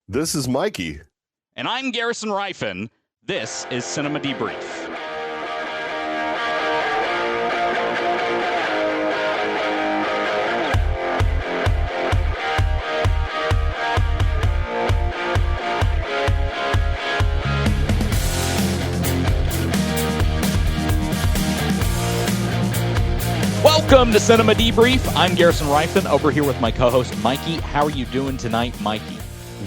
This is Mikey. And I'm Garrison Rifen. This is Cinema Debrief. Welcome to Cinema Debrief. I'm Garrison Rifen, over here with my co-host Mikey. How are you doing tonight, Mikey?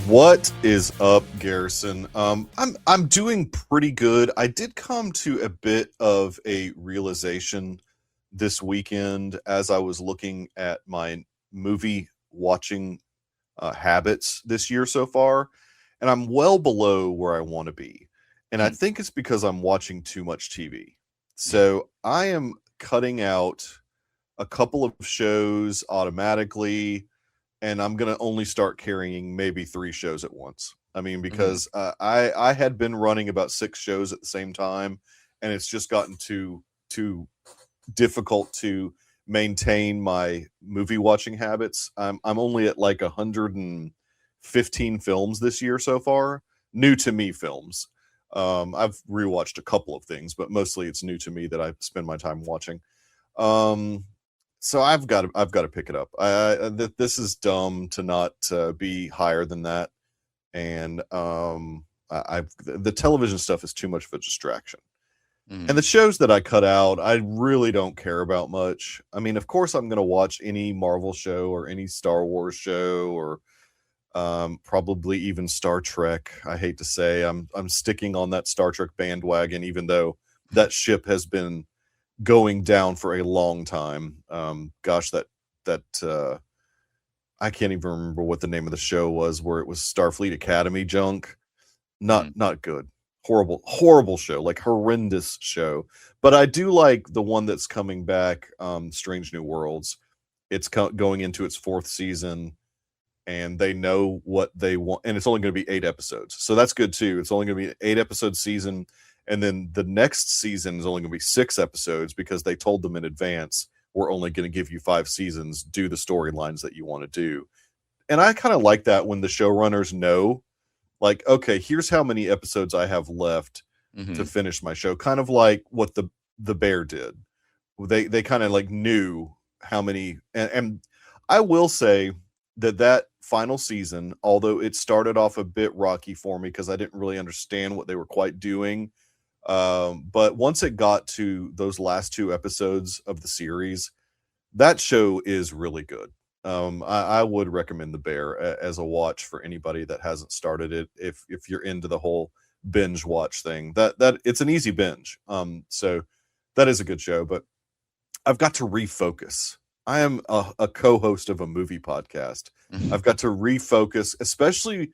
What is up, Garrison? I'm doing pretty good. I did come to a bit of a realization this weekend as I was looking at my movie watching habits this year so far, and I'm well below where I want to be. And I think it's because I'm watching too much TV. So I am cutting out a couple of shows automatically, and I'm going to only start carrying maybe 3 shows at once. I mean, because I had been running about 6 shows at the same time, and it's just gotten too difficult to maintain my movie watching habits. I'm only at like 115 films this year so far, new to me films. I've rewatched a couple of things, but mostly it's new to me that I spend my time watching. So I've got to pick it up. This is dumb to not be higher than that, and the television stuff is too much of a distraction. And the shows that I cut out, I really don't care about much. I mean, of course, I'm going to watch any Marvel show or any Star Wars show, or probably even Star Trek. I hate to say, I'm sticking on that Star Trek bandwagon, even though that ship has been going down for a long time. Gosh, that I can't even remember what the name of the show was, where it was Starfleet Academy junk. Not good. Horrible show, like horrendous show. But I do like the one that's coming back, Strange New Worlds. It's going into its 4th season, and they know what they want, and it's only going to be 8 episodes, so that's good too. It's only going to be an 8-episode season. And then the next season is only going to be 6 episodes, because they told them in advance, we're only going to give you 5 seasons. Do the storylines that you want to do. And I kind of like that when the showrunners know, like, okay, here's how many episodes I have left to finish my show. Kind of like what the Bear did. They kind of like knew how many. And I will say that final season, although it started off a bit rocky for me because I didn't really understand what they were quite doing. But once it got to those last 2 episodes of the series, that show is really good. I would recommend The Bear as a watch for anybody that hasn't started it. If you're into the whole binge watch thing, that it's an easy binge. So that is a good show, but I've got to refocus. I am a co-host of a movie podcast. I've got to refocus, especially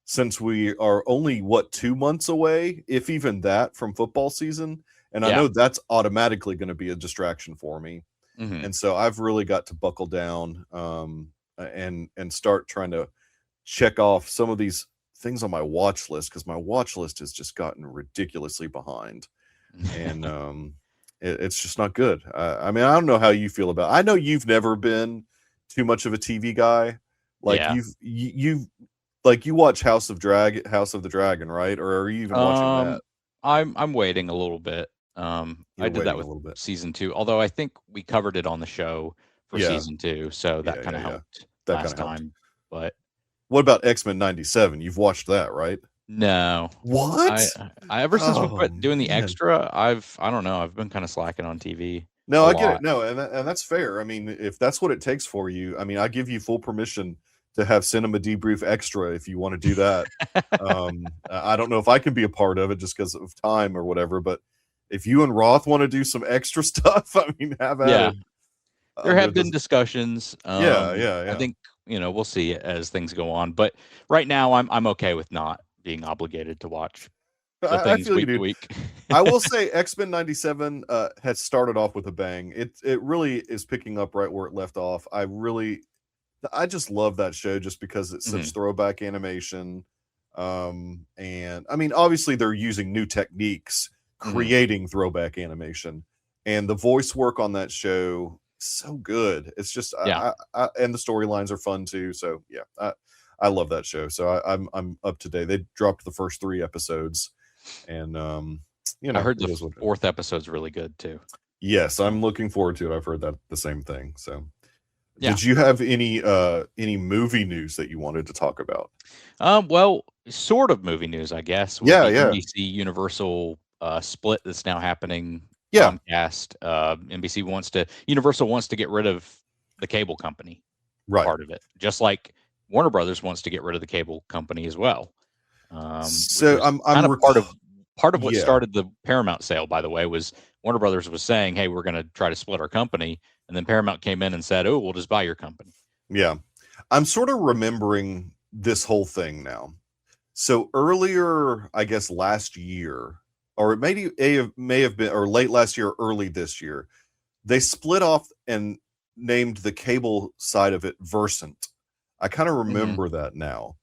since we are only 2 months away, if even that, from football season. And I know that's automatically going to be a distraction for me. And so I've really got to buckle down and start trying to check off some of these things on my watch list, because my watch list has just gotten ridiculously behind. And it's just not good. I mean, I don't know how you feel about it. I know you've never been too much of a TV guy. Like you've like, you watch House of the Dragon, right? Or are you even watching that? I'm waiting a little bit. I did that with season 2, although I think we covered it on the show for season 2, so that kind of helped last time. But what about X-Men 97? You've watched that, right? No. What? I ever since we quit doing the extra, I don't know, I've been kind of slacking on TV. No, I get it. No, and that's fair. I mean, if that's what it takes for you, I mean, I give you full permission to have Cinema Debrief Extra if you want to do that. I don't know if I can be a part of it just because of time or whatever, but if you and Roth want to do some extra stuff, I mean, have at it. There have been discussions. Yeah. I think, we'll see as things go on, but right now I'm okay with not being obligated to watch the things week to week. I will say X-Men 97 has started off with a bang. It really is picking up right where it left off. I just love that show just because it's such throwback animation. And I mean, obviously they're using new techniques creating throwback animation, and the voice work on that show so good. It's just and the storylines are fun too. So yeah, I love that show. So I'm up to date. They dropped the first 3 episodes, and I heard the 4th episode's really good too. Yes, I'm looking forward to it. I've heard that the same thing. So, yeah. Did you have any movie news that you wanted to talk about? Well, sort of movie news, I guess. With the NBC Universal split that's now happening. Comcast, Universal wants to get rid of the cable company part of it, just like Warner Brothers wants to get rid of the cable company as well. So I'm kind of part of what started the Paramount sale, by the way, was Warner Brothers was saying, hey, we're going to try to split our company. And then Paramount came in and said, oh, we'll just buy your company. Yeah. I'm sort of remembering this whole thing now. So earlier, I guess last year, or it may have been, or late last year, early this year, they split off and named the cable side of it Versant. I kind of remember that now.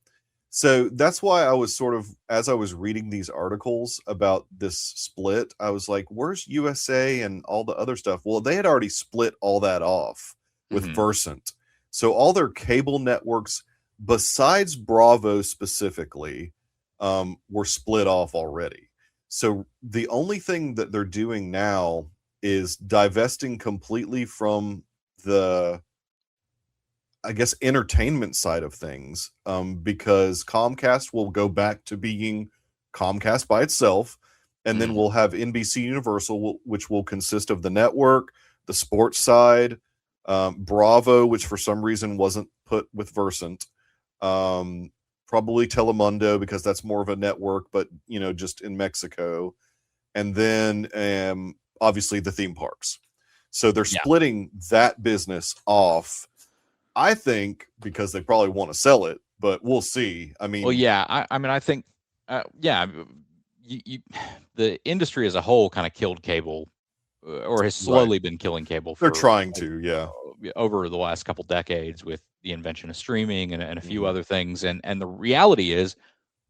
So that's why I was sort of, as I was reading these articles about this split, I was like, where's USA and all the other stuff? Well, they had already split all that off with Versant. So all their cable networks, besides Bravo specifically, were split off already. So the only thing that they're doing now is divesting completely from the, I guess, entertainment side of things, because Comcast will go back to being Comcast by itself, and then we'll have NBC Universal, which will consist of the network, the sports side, Bravo, which for some reason wasn't put with Versant, probably Telemundo, because that's more of a network, but just in Mexico, and then obviously the theme parks. So they're splitting that business off, I think, because they probably want to sell it, but we'll see. I mean, I think, the industry as a whole kind of killed cable, or has slowly been killing cable. They're trying to, over the last couple decades with the invention of streaming and a few other things. And the reality is,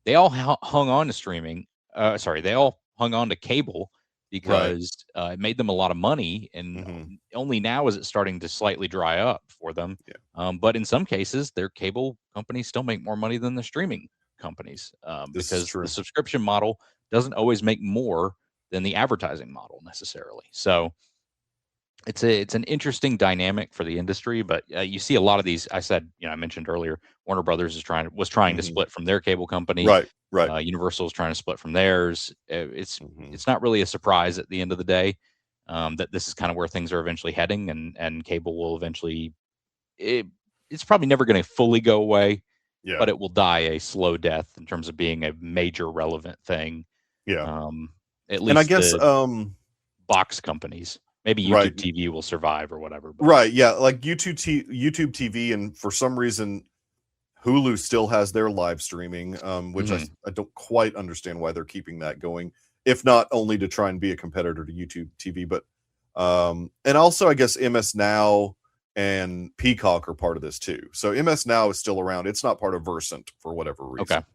they all hung on to streaming. They all hung on to cable because it made them a lot of money, and only now is it starting to slightly dry up for them. But in some cases, their cable companies still make more money than the streaming companies, because the subscription model doesn't always make more than the advertising model necessarily. So it's an interesting dynamic for the industry. But you see a lot of these. I mentioned earlier, Warner Brothers was trying to split from their cable company. Right. Universal is trying to split from theirs. It's not really a surprise at the end of the day, that this is kind of where things are eventually heading, and cable will eventually. It's probably never going to fully go away, but it will die a slow death in terms of being a major relevant thing. At least, and I guess box companies. Maybe YouTube TV will survive or whatever. But. Like YouTube TV, and for some reason, Hulu still has their live streaming, which I don't quite understand why they're keeping that going, if not only to try and be a competitor to YouTube TV, but and also I guess MS Now and Peacock are part of this too. So MS Now is still around. It's not part of Versant for whatever reason. Okay.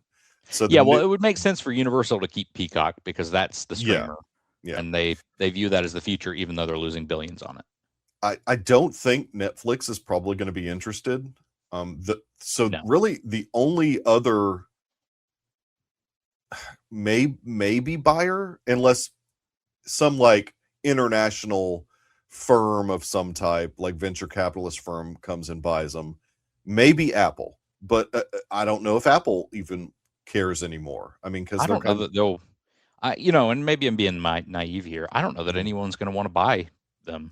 So it would make sense for Universal to keep Peacock because that's the streamer. And they view that as the future, even though they're losing billions on it. I don't think Netflix is probably going to be interested. Really the only other maybe buyer, unless some like international firm of some type, like venture capitalist firm, comes and buys them, maybe Apple. But I don't know if Apple even cares anymore. I mean, because I don't know that they'll. And maybe I'm being naive here. I don't know that anyone's going to want to buy them.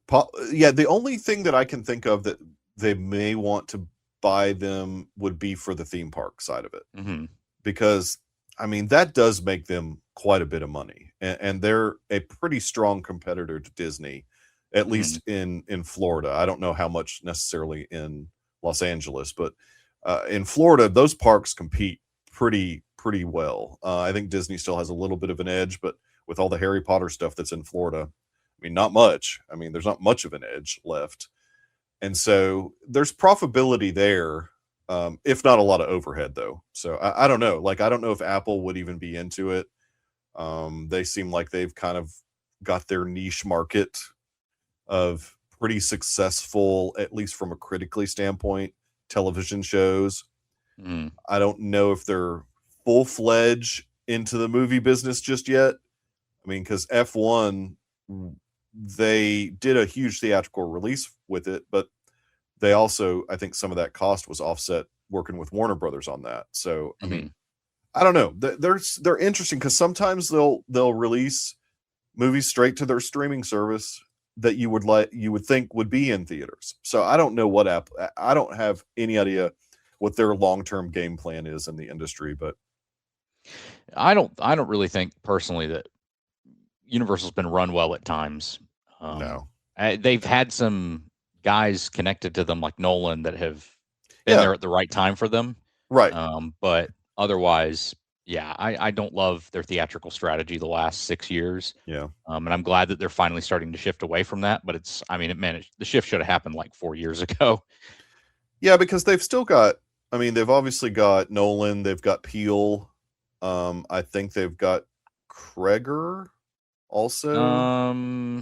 The only thing that I can think of that they may want to buy them would be for the theme park side of it. Because, I mean, that does make them quite a bit of money. And they're a pretty strong competitor to Disney, at least in Florida. I don't know how much necessarily in Los Angeles, but in Florida, those parks compete pretty well. I think Disney still has a little bit of an edge, but with all the Harry Potter stuff that's in Florida, I mean, not much. I mean, there's not much of an edge left. And so there's profitability there, if not a lot of overhead, though. So I don't know. Like, I don't know if Apple would even be into it. They seem like they've kind of got their niche market of pretty successful, at least from a critically standpoint, television shows. Mm. I don't know if they're full-fledged into the movie business just yet. I mean, because F1, they did a huge theatrical release with it, but they also, I think some of that cost was offset working with Warner Brothers on that. So, I mean, I don't know. They're interesting because sometimes they'll release movies straight to their streaming service that you would think would be in theaters. So I don't know I don't have any idea what their long-term game plan is in the industry, but I don't really think personally that Universal's been run well at times. no. They've had some guys connected to them like Nolan that have been there at the right time for them. Right. But otherwise, yeah, I don't love their theatrical strategy the last 6 years. Yeah. And I'm glad that they're finally starting to shift away from that. But the shift should have happened like 4 years ago. Yeah, because they've still got, I mean, they've obviously got Nolan, they've got Peele. I think they've got Kreger also.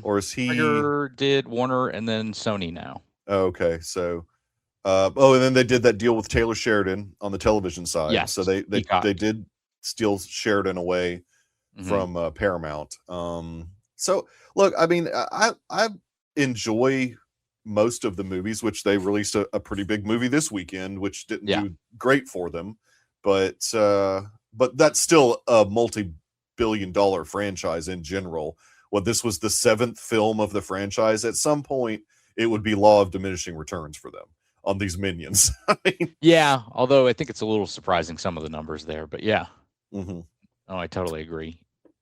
Or is he? Kreger did Warner and then Sony now. Oh, okay. So, and then they did that deal with Taylor Sheridan on the television side. Yes, so they did steal Sheridan away from Paramount. So look, I mean, I enjoy most of the movies, which they released a pretty big movie this weekend, which didn't do great for them, but that's still a multi-billion-dollar franchise in general. Well, this was the 7th film of the franchise. At some point, it would be law of diminishing returns for them on these Minions. I mean, yeah, although I think it's a little surprising some of the numbers there, but yeah. Mm-hmm. Oh, I totally agree.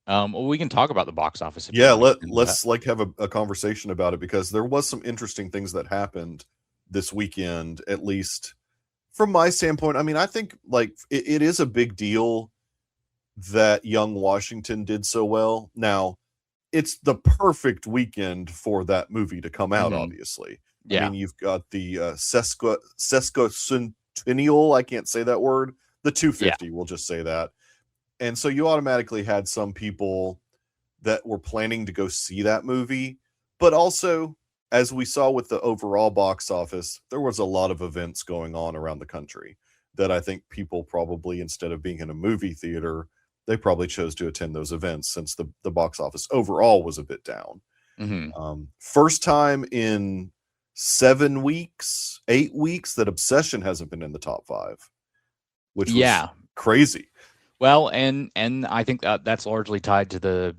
Well, we can talk about the box office. Let's like have a conversation about it, because there was some interesting things that happened this weekend, at least from my standpoint. I mean, I think like it is a big deal that Young Washington did so well. Now, it's the perfect weekend for that movie to come out, obviously. Yeah. I mean, you've got the sesquicentennial, I can't say that word, the 250, we'll just say that. And so you automatically had some people that were planning to go see that movie. But also, as we saw with the overall box office, there was a lot of events going on around the country that I think people probably, instead of being in a movie theater, they probably chose to attend those events, since the box office overall was a bit down. First time in 8 weeks that Obsession hasn't been in the top 5, which was crazy. Well, and I think that's largely tied to the,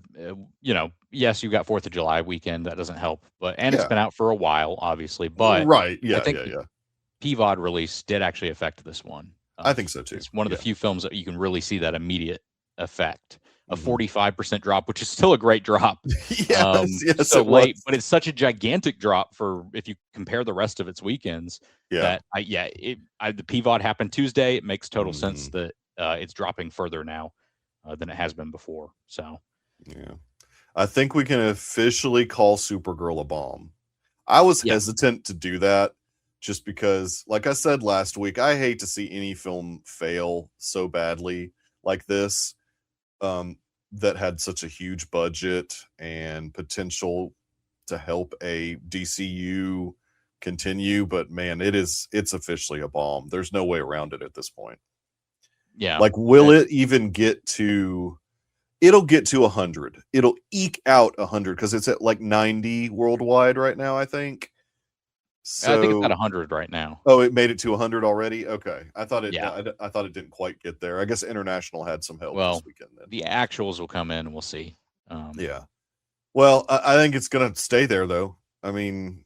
yes, you've got 4th of July weekend. That doesn't help, but it's been out for a while, obviously. But right, I think PVOD release did actually affect this one. I think so too. It's one of the few films that you can really see that immediate effect. A 45% drop, which is still a great drop. yes, so late, but it's such a gigantic drop for if you compare the rest of its weekends. That the PVOD happened Tuesday. It makes total sense that it's dropping further now than it has been before. So, I think we can officially call Supergirl a bomb. I was hesitant to do that just because, like I said last week, I hate to see any film fail so badly like this, that had such a huge budget and potential to help a DCU continue. But man, it's officially a bomb. There's no way around it at this point. Yeah. Like, will it even get to? It'll get to 100. It'll eke out 100 because it's at like 90 worldwide right now, I think. So I think it's at 100 right now. Oh, it made it to 100 already? Okay. I thought it I thought it didn't quite get there. I guess International had some help this weekend then. The actuals will come in and we'll see. Well, I think it's going to stay there though. I mean,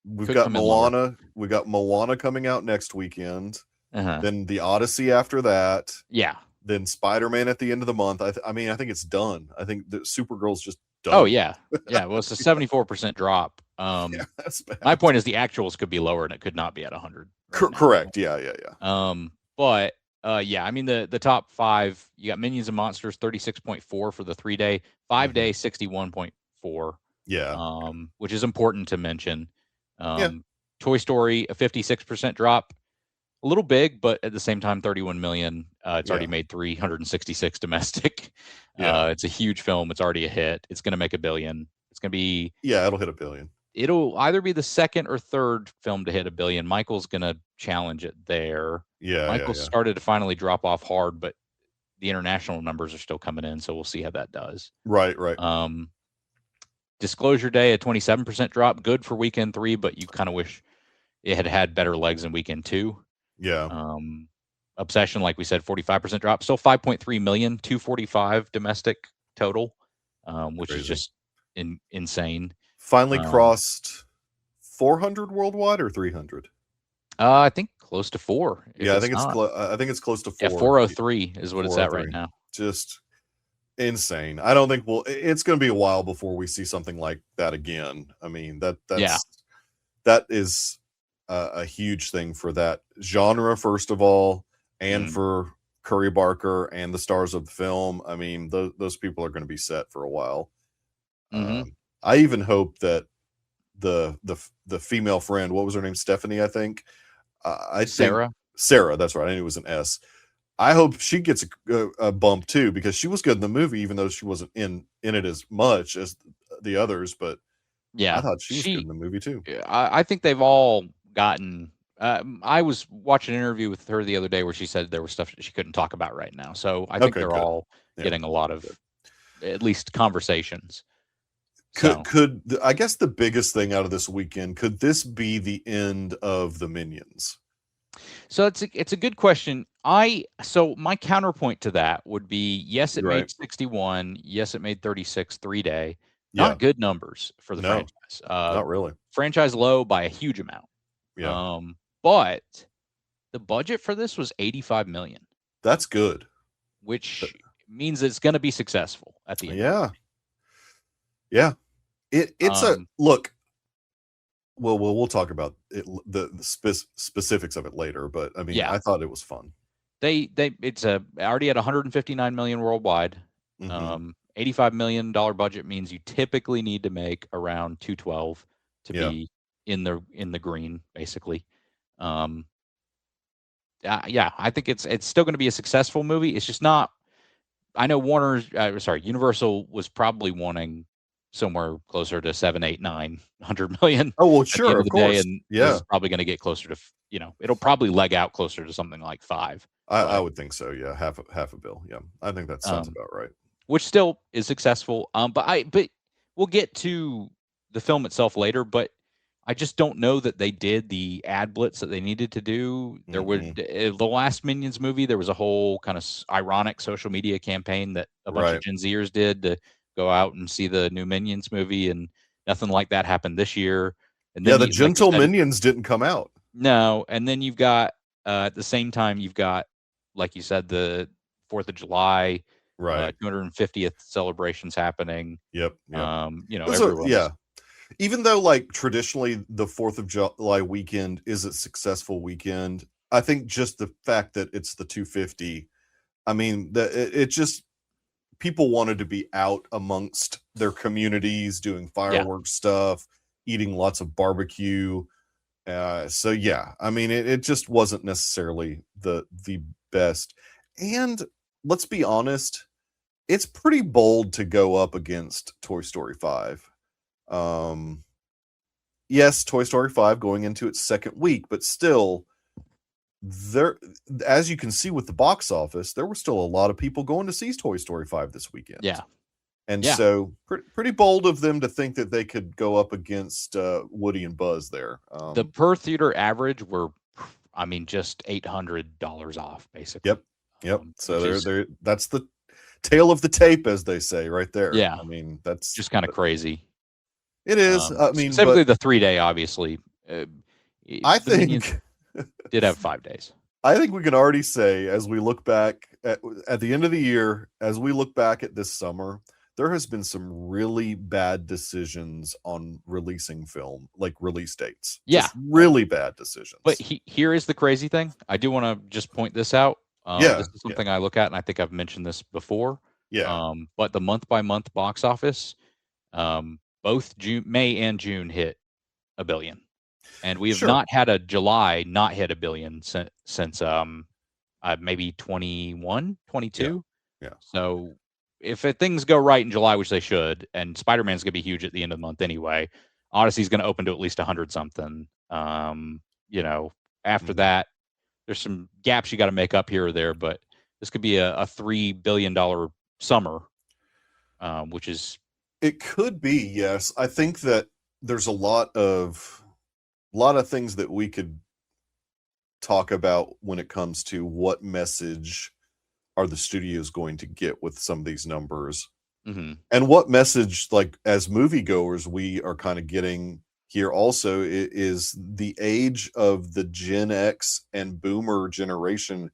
we've got Moana. We got Moana coming out next weekend. Then the Odyssey after that. Yeah. Then Spider-Man at the end of the month. I mean, I think it's done. I think the Supergirl's just done. Oh yeah. Yeah. Well, it's a 74% drop. That's bad. My point is the actuals could be lower and it could not be at 100. Correct. Yeah. But I mean the top 5, you got Minions and Monsters 36.4 for the 3-day, 5-day 61.4. Yeah. Which is important to mention. Toy Story, a 56% drop. A little big, but at the same time, 31 million. It's already made 366 domestic. It's a huge film. It's already a hit. It's going to make $1 billion. It's going to be it'll hit $1 billion. It'll either be the second or third film to hit $1 billion. Michael's going to challenge it there. Yeah, Michael started to finally drop off hard, but the international numbers are still coming in, so we'll see how that does. Right. Disclosure Day, a 27% drop, good for weekend 3, but you kind of wish it had better legs in weekend 2. Yeah. Obsession, like we said, 45% drop, still 5.3 million, 245 domestic total, which Crazy. is just insane. Finally crossed 400 worldwide or 300. I think close to 4. Yeah, I think it's close to 4. Yeah, 403 is what it's at right now. Just insane. I don't think it's going to be a while before we see something like that again. I mean, that is a huge thing for that genre, first of all, and for Curry Barker and the stars of the film. I mean, those people are going to be set for a while. I even hope that the female friend, what was her name? Stephanie, I think. Sarah, that's right. I knew it was an S. I hope she gets a bump too, because she was good in the movie, even though she wasn't in it as much as the others. But yeah, I thought she was good in the movie too. I think they've all gotten. I was watching an interview with her the other day where she said there was stuff that she couldn't talk about right now. So I think they're all getting a lot of at least conversations. Could I guess the biggest thing out of this weekend, could this be the end of the Minions? So it's a good question. So my counterpoint to that would be, yes, it made 61. Yes, it made 36 3-day. Not good numbers for the franchise. Not really. Franchise low by a huge amount. Yeah. But the budget for this was 85 million. That's good. Which means it's going to be successful at the end. Yeah. Yeah. It's a look. Well, we'll talk about it, the specifics of it later. But I mean, I thought it was fun. It's already at 159 million worldwide. $85 million budget means you typically need to make around 212 to be in the green, basically. I think it's still going to be a successful movie. It's just not. I know Universal was probably wanting somewhere closer to 7, 8, 900 million. Oh well, sure, of course. And this is probably going to get closer to, it'll probably leg out closer to something like 5. I would think so. Yeah, half a bill. Yeah, I think that sounds about right. Which still is successful. But we'll get to the film itself later. But I just don't know that they did the ad blitz that they needed to do. There would the last Minions movie. There was a whole kind of ironic social media campaign that a bunch of Gen Zers did to go out and see the new Minions movie, and nothing like that happened this year. And then the Gentle Minions didn't come out. No, and then you've got at the same time you've got, like you said, the 4th of July, 250th celebrations happening. Yep. Everyone. Even though, like, traditionally the 4th of July weekend is a successful weekend, I think just the fact that it's the 250, I mean, it just, people wanted to be out amongst their communities doing fireworks stuff, eating lots of barbecue. So yeah, I mean, it just wasn't necessarily the best. And let's be honest, it's pretty bold to go up against Toy Story 5. Yes, Toy Story 5 going into its second week, but still, there, as you can see with the box office, there were still a lot of people going to see Toy Story 5 this weekend. Yeah. And so pretty bold of them to think that they could go up against Woody and Buzz there. The per theater average were, I mean, just $800 off, basically. Yep. So that's the tail of the tape, as they say, right there. Yeah. I mean, that's just kind of crazy. It is. I mean, specifically the 3-day, obviously. I think did have 5 days. I think we can already say, as we look back at the end of the year, as we look back at this summer, there has been some really bad decisions on releasing film, like release dates. Yeah. Just really bad decisions. But here is the crazy thing. I do want to just point this out. This is something I look at, and I think I've mentioned this before. Yeah. But the month-by-month box office, both May and June hit $1 billion. And we have not had a July not hit $1 billion since maybe 21, 22. Yeah. So if things go right in July, which they should, and Spider-Man's going to be huge at the end of the month anyway, Odyssey's going to open to at least 100 something. After that, there's some gaps you got to make up here or there, but this could be a $3 billion summer, which is. It could be, yes. I think that there's a lot of things that we could talk about when it comes to what message are the studios going to get with some of these numbers. Mm-hmm. And what message, like as moviegoers, we are kind of getting here also is the age of the Gen X and Boomer generation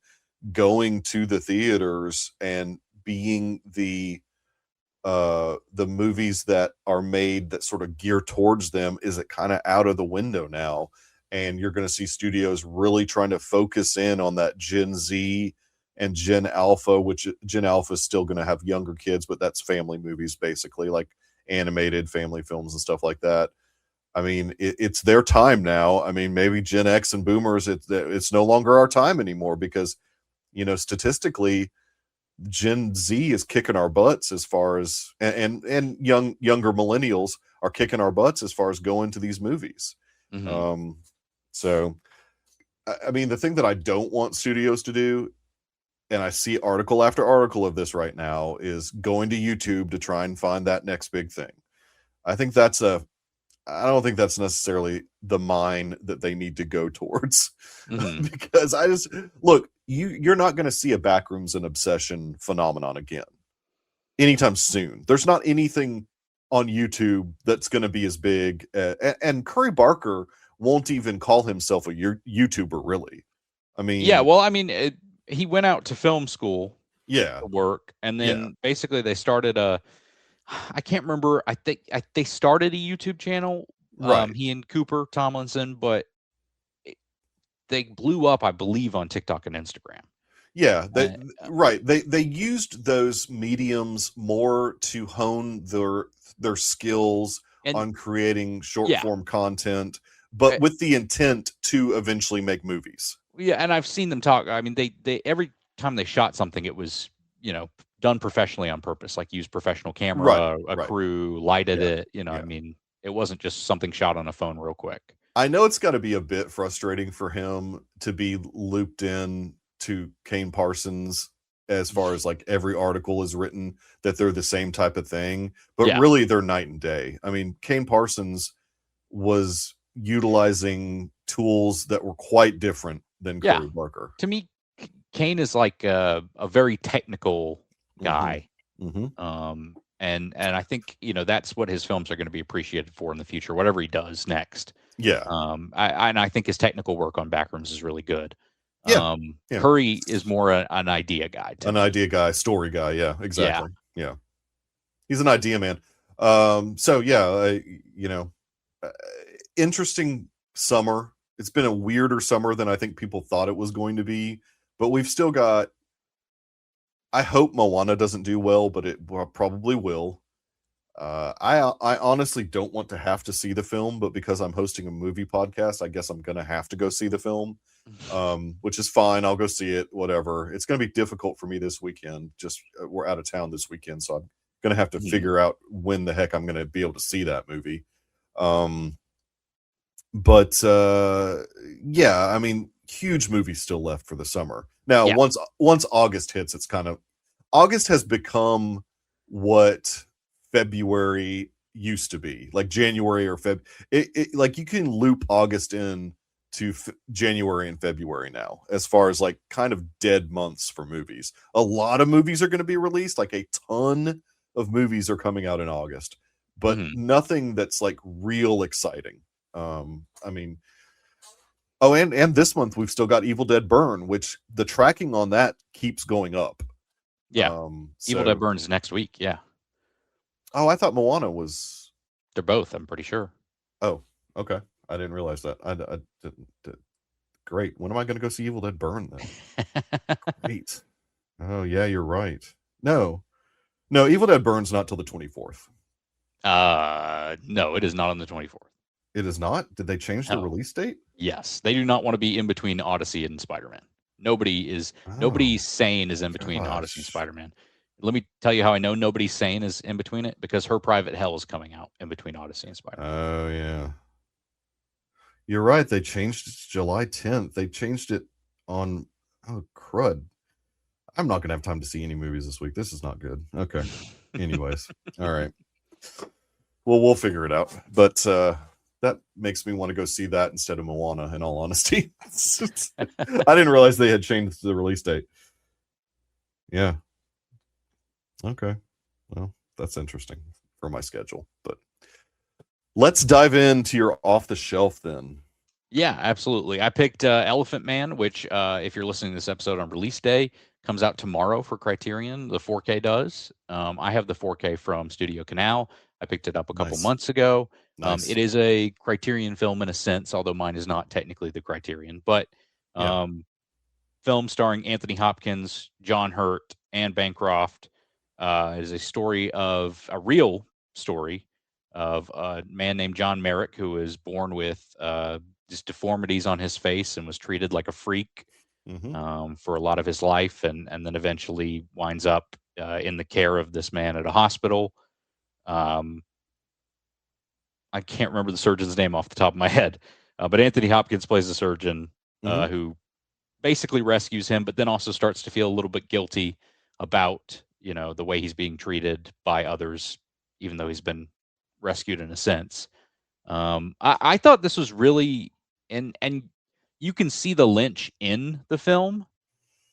going to the theaters and being the movies that are made that sort of gear towards them. Is it kind of out of the window now? And you're going to see studios really trying to focus in on that Gen Z and Gen Alpha, which Gen Alpha is still going to have younger kids, but that's family movies, basically, like animated family films and stuff like that. I mean, it's their time now. I mean, maybe Gen X and Boomers, it's no longer our time anymore because, you know, statistically, Gen Z is kicking our butts as far as, and younger millennials are kicking our butts as far as going to these movies. Mm-hmm. So, I mean, the thing that I don't want studios to do, and I see article after article of this right now, is going to YouTube to try and find that next big thing. I don't think that's necessarily the mine that they need to go towards. Mm-hmm. Because you're not going to see a Backrooms and Obsession phenomenon again anytime soon. There's not anything on YouTube that's going to be as big. And Curry Barker won't even call himself a YouTuber, really. I mean, yeah, well, I mean, he went out to film school, to work, and then basically they started I can't remember. I think they started a YouTube channel, right? He and Cooper Tomlinson, but they blew up, I believe, on TikTok and Instagram. Yeah, They used those mediums more to hone their skills on creating short form content, but with the intent to eventually make movies. Yeah, and I've seen them talk. I mean, they every time they shot something, it was, you know, done professionally on purpose, like used professional camera, crew, lighted it. You know, I mean, it wasn't just something shot on a phone real quick. I know it's got to be a bit frustrating for him to be looped in to Kane Parsons as far as like every article is written that they're the same type of thing, but really they're night and day. I mean, Kane Parsons was utilizing tools that were quite different than Curry Barker. To me, Kane is like a very technical guy. Mm-hmm. And I think, you know, that's what his films are going to be appreciated for in the future, whatever he does next. Yeah. I think his technical work on Backrooms is really good. Curry is more an idea guy. Idea guy, story guy. Yeah, exactly. Yeah. He's an idea man. Interesting summer. It's been a weirder summer than I think people thought it was going to be, but we've still got, I hope Moana doesn't do well, but it probably will. I honestly don't want to have to see the film, but because I'm hosting a movie podcast, I guess I'm going to have to go see the film, which is fine. I'll go see it, whatever. It's going to be difficult for me this weekend. Just we're out of town this weekend, so I'm going to have to figure out when the heck I'm going to be able to see that movie. I mean, huge movies still left for the summer. Now, once August hits, it's kind of, August has become what February used to be, like January or like you can loop August in to January and February now, as far as like kind of dead months for movies. A lot of movies are going to be released, like a ton of movies are coming out in August, but nothing that's like real exciting. I mean, and this month we've still got Evil Dead Burn, which the tracking on that keeps going up. Evil Dead Burns next week. Yeah. Oh, I thought Moana was. They're both, I'm pretty sure. Oh, okay. I didn't realize that. I didn't. Great. When am I going to go see Evil Dead Burn then? Great. Oh yeah, you're right. No, Evil Dead Burn's not till the 24th. No, it is not on the 24th. It is not? Did they change the release date? Yes. They do not want to be in between Odyssey and Spider-Man. Nobody sane is in between Odyssey and Spider-Man. Let me tell you how I know nobody sane is in between it, because Her Private Hell is coming out in between Odyssey and Spider-Man. Oh, yeah. You're right. They changed it to July 10th. They changed it on, oh, crud. I'm not going to have time to see any movies this week. This is not good. Okay. Anyways. All right. Well, we'll figure it out. But that makes me want to go see that instead of Moana, in all honesty. I didn't realize they had changed the release date. Yeah. Okay. Well, that's interesting for my schedule. But let's dive into your off the shelf then. Yeah, absolutely. I picked Elephant Man, which, if you're listening to this episode on release day, comes out tomorrow for Criterion. The 4K does. I have the 4K from Studio Canal. I picked it up a couple months ago. Nice. It is a Criterion film in a sense, although mine is not technically the Criterion. But film starring Anthony Hopkins, John Hurt, and Bancroft. It is a real story of a man named John Merrick who was born with just deformities on his face and was treated like a freak for a lot of his life, and then eventually winds up in the care of this man at a hospital. I can't remember the surgeon's name off the top of my head, but Anthony Hopkins plays the surgeon who basically rescues him, but then also starts to feel a little bit guilty about, the way he's being treated by others, even though he's been rescued in a sense. I thought this was really, and you can see the Lynch in the film,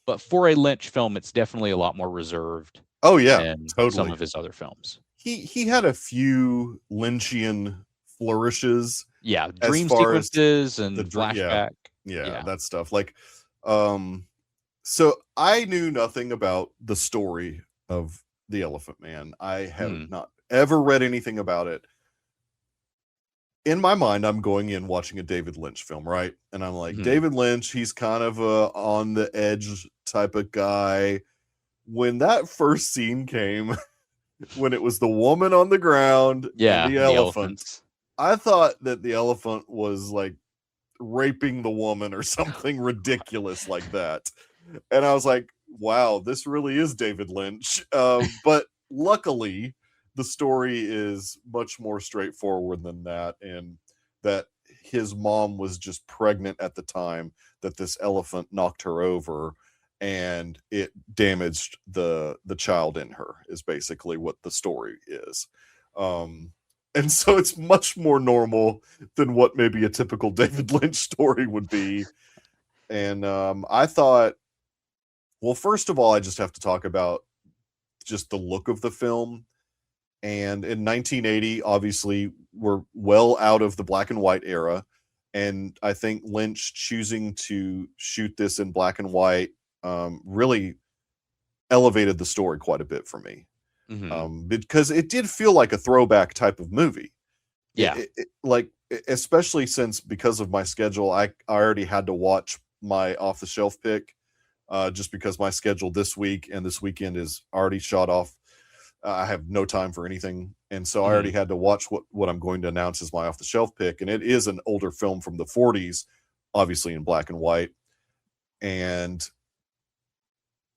but for a Lynch film, it's definitely a lot more reserved. Oh yeah, than totally. some of his other films. He had a few Lynchian flourishes. Yeah, dream sequences and flashback. Yeah, that stuff. Like, so I knew nothing about the story of The Elephant Man. I have not ever read anything about it. In my mind, I'm going in watching a David Lynch film, right? And I'm like, David Lynch, he's kind of a on the edge type of guy. When that first scene came, when it was the woman on the ground and the elephant, I thought that the elephant was like raping the woman or something ridiculous like that. And I was like, wow, this really is David Lynch. But luckily, the story is much more straightforward than that, and that his mom was just pregnant at the time that this elephant knocked her over, and it damaged the child in her, is basically what the story is. And so it's much more normal than what maybe a typical David Lynch story would be. And I thought, well, first of all, I just have to talk about just the look of the film. And in 1980, obviously, we're well out of the black and white era. And I think Lynch choosing to shoot this in black and white really elevated the story quite a bit for me. Because it did feel like a throwback type of movie. Yeah. Like, especially since, because of my schedule, I already had to watch my off the shelf pick just because my schedule this week and this weekend is already shot off. I have no time for anything. And so I already had to watch what I'm going to announce as my off the shelf pick. And it is an older film from the 40s, obviously in black and white. And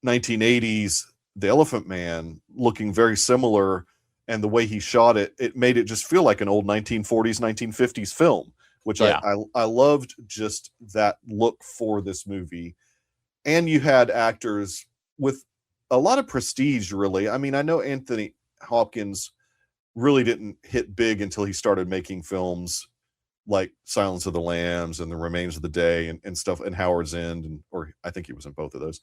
1980s, The Elephant Man, looking very similar. And the way he shot it, it made it just feel like an old 1940s, 1950s film, which I loved just that look for this movie. And you had actors with a lot of prestige, really. I mean, I know Anthony Hopkins really didn't hit big until he started making films like Silence of the Lambs and The Remains of the Day and stuff, and Howard's End, or I think he was in both of those.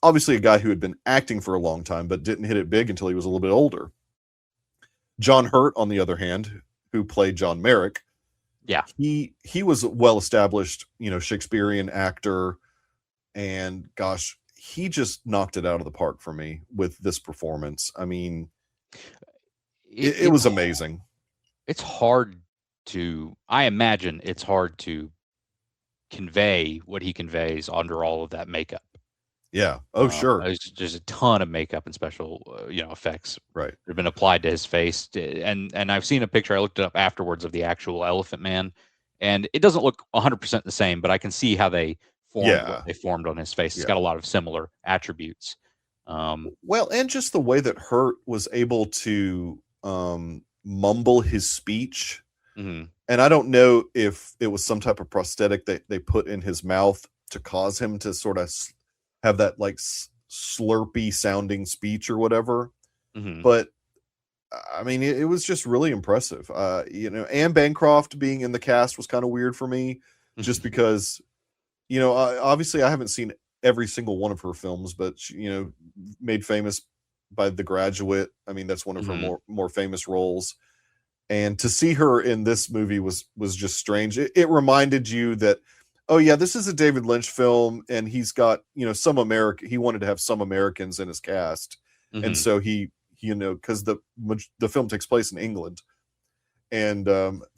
Obviously a guy who had been acting for a long time, but didn't hit it big until he was a little bit older. John Hurt, on the other hand, who played John Merrick, he was a well-established, Shakespearean actor. And gosh, he just knocked it out of the park for me with this performance. I mean, it was amazing. It's hard I imagine it's hard to convey what he conveys under all of that makeup. Yeah. Oh, sure. There's a ton of makeup and special, effects that have been applied to his face. And I've seen a picture, I looked it up afterwards, of the actual Elephant Man, and it doesn't look 100% the same, but I can see how they formed on his face. It's got a lot of similar attributes. Well, and just the way that Hurt was able to mumble his speech And I don't know if it was some type of prosthetic they put in his mouth to cause him to sort of have that like slurpy sounding speech or whatever. But I mean, it was just really impressive. Anne Bancroft being in the cast was kind of weird for me, just because, obviously I haven't seen every single one of her films, but she, made famous by The Graduate. I mean, that's one of her more famous roles. And to see her in this movie was just strange. It reminded you that, oh yeah, this is a David Lynch film, and he's got some He wanted to have some Americans in his cast, and so he because the film takes place in England, and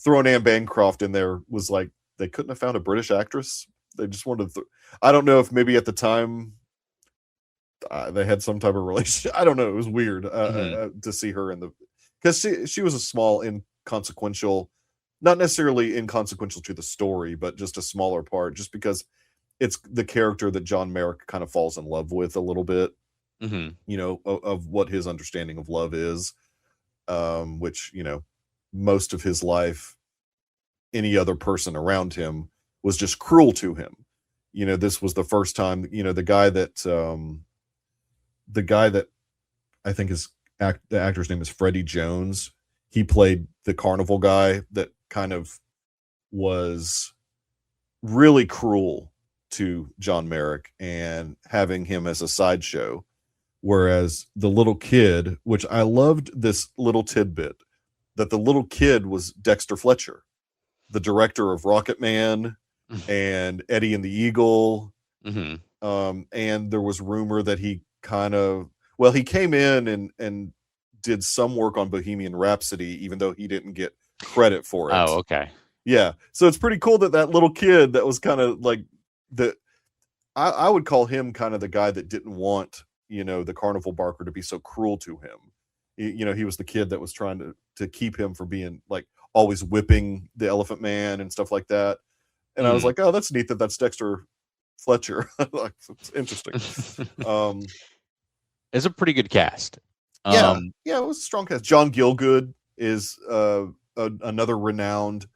throwing Anne Bancroft in there was like they couldn't have found a British actress. They just wanted to. I don't know if maybe at the time they had some type of relationship. I don't know. It was weird to see her in the. Because she was a small, inconsequential, not necessarily inconsequential to the story, but just a smaller part, just because it's the character that John Merrick kind of falls in love with a little bit, of what his understanding of love is, which, most of his life, any other person around him was just cruel to him. This was the first time, the guy that I think is the actor's name is Freddie Jones. He played the carnival guy that kind of was really cruel to John Merrick and having him as a sideshow. Whereas the little kid, which I loved this little tidbit, that the little kid was Dexter Fletcher, the director of Rocket Man and Eddie and the Eagle. And there was rumor that he he came in and did some work on Bohemian Rhapsody, even though he didn't get credit for it. Oh, okay. Yeah. So it's pretty cool that little kid that was kind of like I would call him kind of the guy that didn't want, the carnival barker to be so cruel to him. He was the kid that was trying to keep him from being like always whipping the Elephant Man and stuff like that. And I was like, oh, that's neat that's Dexter Fletcher. It's interesting. It's a pretty good cast. Yeah, it was a strong cast. John Gielgud is another renowned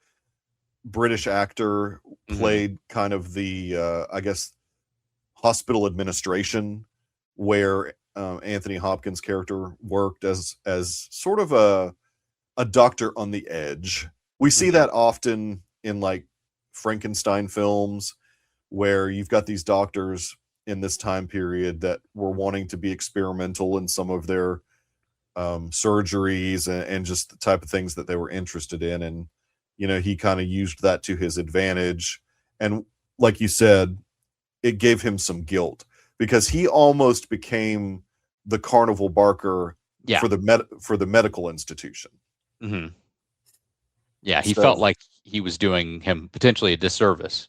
British actor, played kind of the I guess hospital administration where Anthony Hopkins' character worked as sort of a doctor on the edge. We see that often in like Frankenstein films, where you've got these doctors in this time period that were wanting to be experimental in some of their surgeries and just the type of things that they were interested in. And, he kind of used that to his advantage. And like you said, it gave him some guilt because he almost became the carnival barker for the medical institution. Yeah, he felt like he was doing him potentially a disservice.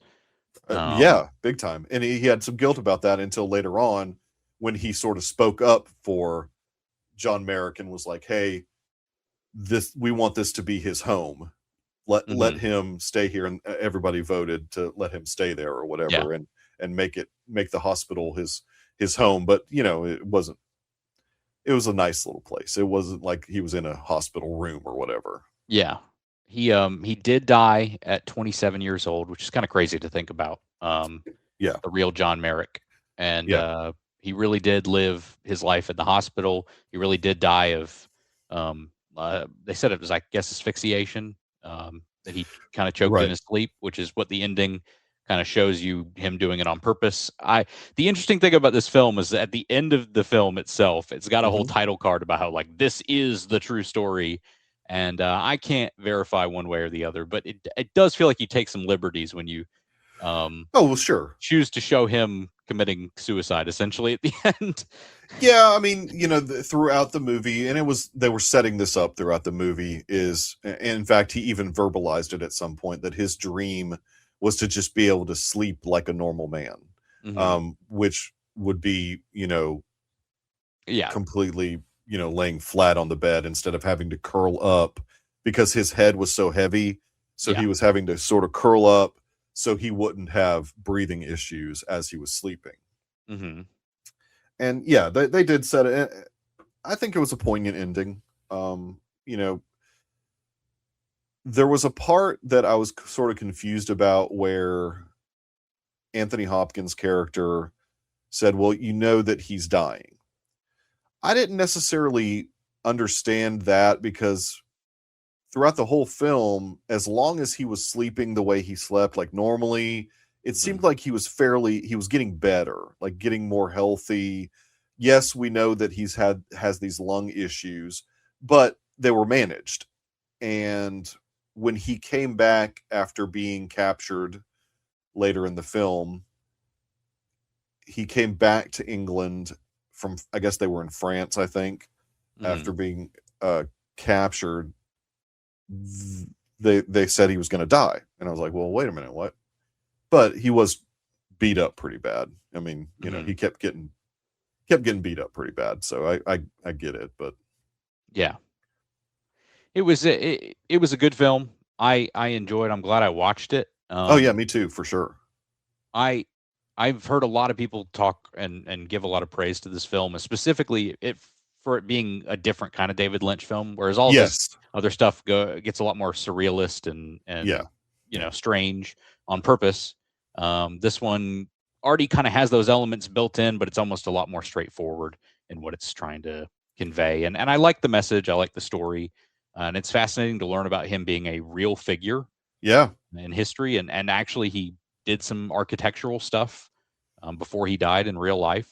Yeah, big time. And he had some guilt about that until later on when he sort of spoke up for John Merrick and was like, hey, we want this to be his home. Let him stay here. And everybody voted to let him stay there or whatever and make the hospital his home. But, it was a nice little place. It wasn't like he was in a hospital room or whatever. Yeah. He did die at 27 years old, which is kind of crazy to think about. The real John Merrick. And he really did live his life at the hospital. He really did die of they said it was, I guess, asphyxiation, that he kind of choked in his sleep, which is what the ending kind of shows you him doing it on purpose. The interesting thing about this film is that at the end of the film itself, it's got a whole title card about how like this is the true story. And I can't verify one way or the other, but it does feel like you take some liberties when you sure, choose to show him committing suicide essentially at the end. Yeah, I mean, throughout the movie, and they were setting this up throughout the movie, in fact, he even verbalized it at some point that his dream was to just be able to sleep like a normal man, which would be, completely, laying flat on the bed instead of having to curl up because his head was so heavy. So he was having to sort of curl up so he wouldn't have breathing issues as he was sleeping. And they did set it. I think it was a poignant ending. there was a part that I was sort of confused about where Anthony Hopkins' character said, well, you know that he's dying. I didn't necessarily understand that, because throughout the whole film, as long as he was sleeping the way he slept, like normally, it seemed like he was getting better, like getting more healthy. Yes, we know that has these lung issues, but they were managed. And when he came back after being captured later in the film, he came back to England from, I guess they were in France, I think, after being captured. They said he was going to die. And I was like, well, wait a minute, what? But he was beat up pretty bad. I mean, you know, he kept getting beat up pretty bad. So I get it, but yeah, it was a good film. I enjoyed. I'm glad I watched it. Oh yeah, me too, for sure. I've heard a lot of people talk and give a lot of praise to this film, specifically for it being a different kind of David Lynch film, whereas all this other stuff gets a lot more surrealist and you know, strange on purpose. This one already kind of has those elements built in, but it's almost a lot more straightforward in what it's trying to convey. And I like the message. I like the story. And it's fascinating to learn about him being a real figure in history. And actually, he did some architectural stuff before he died in real life,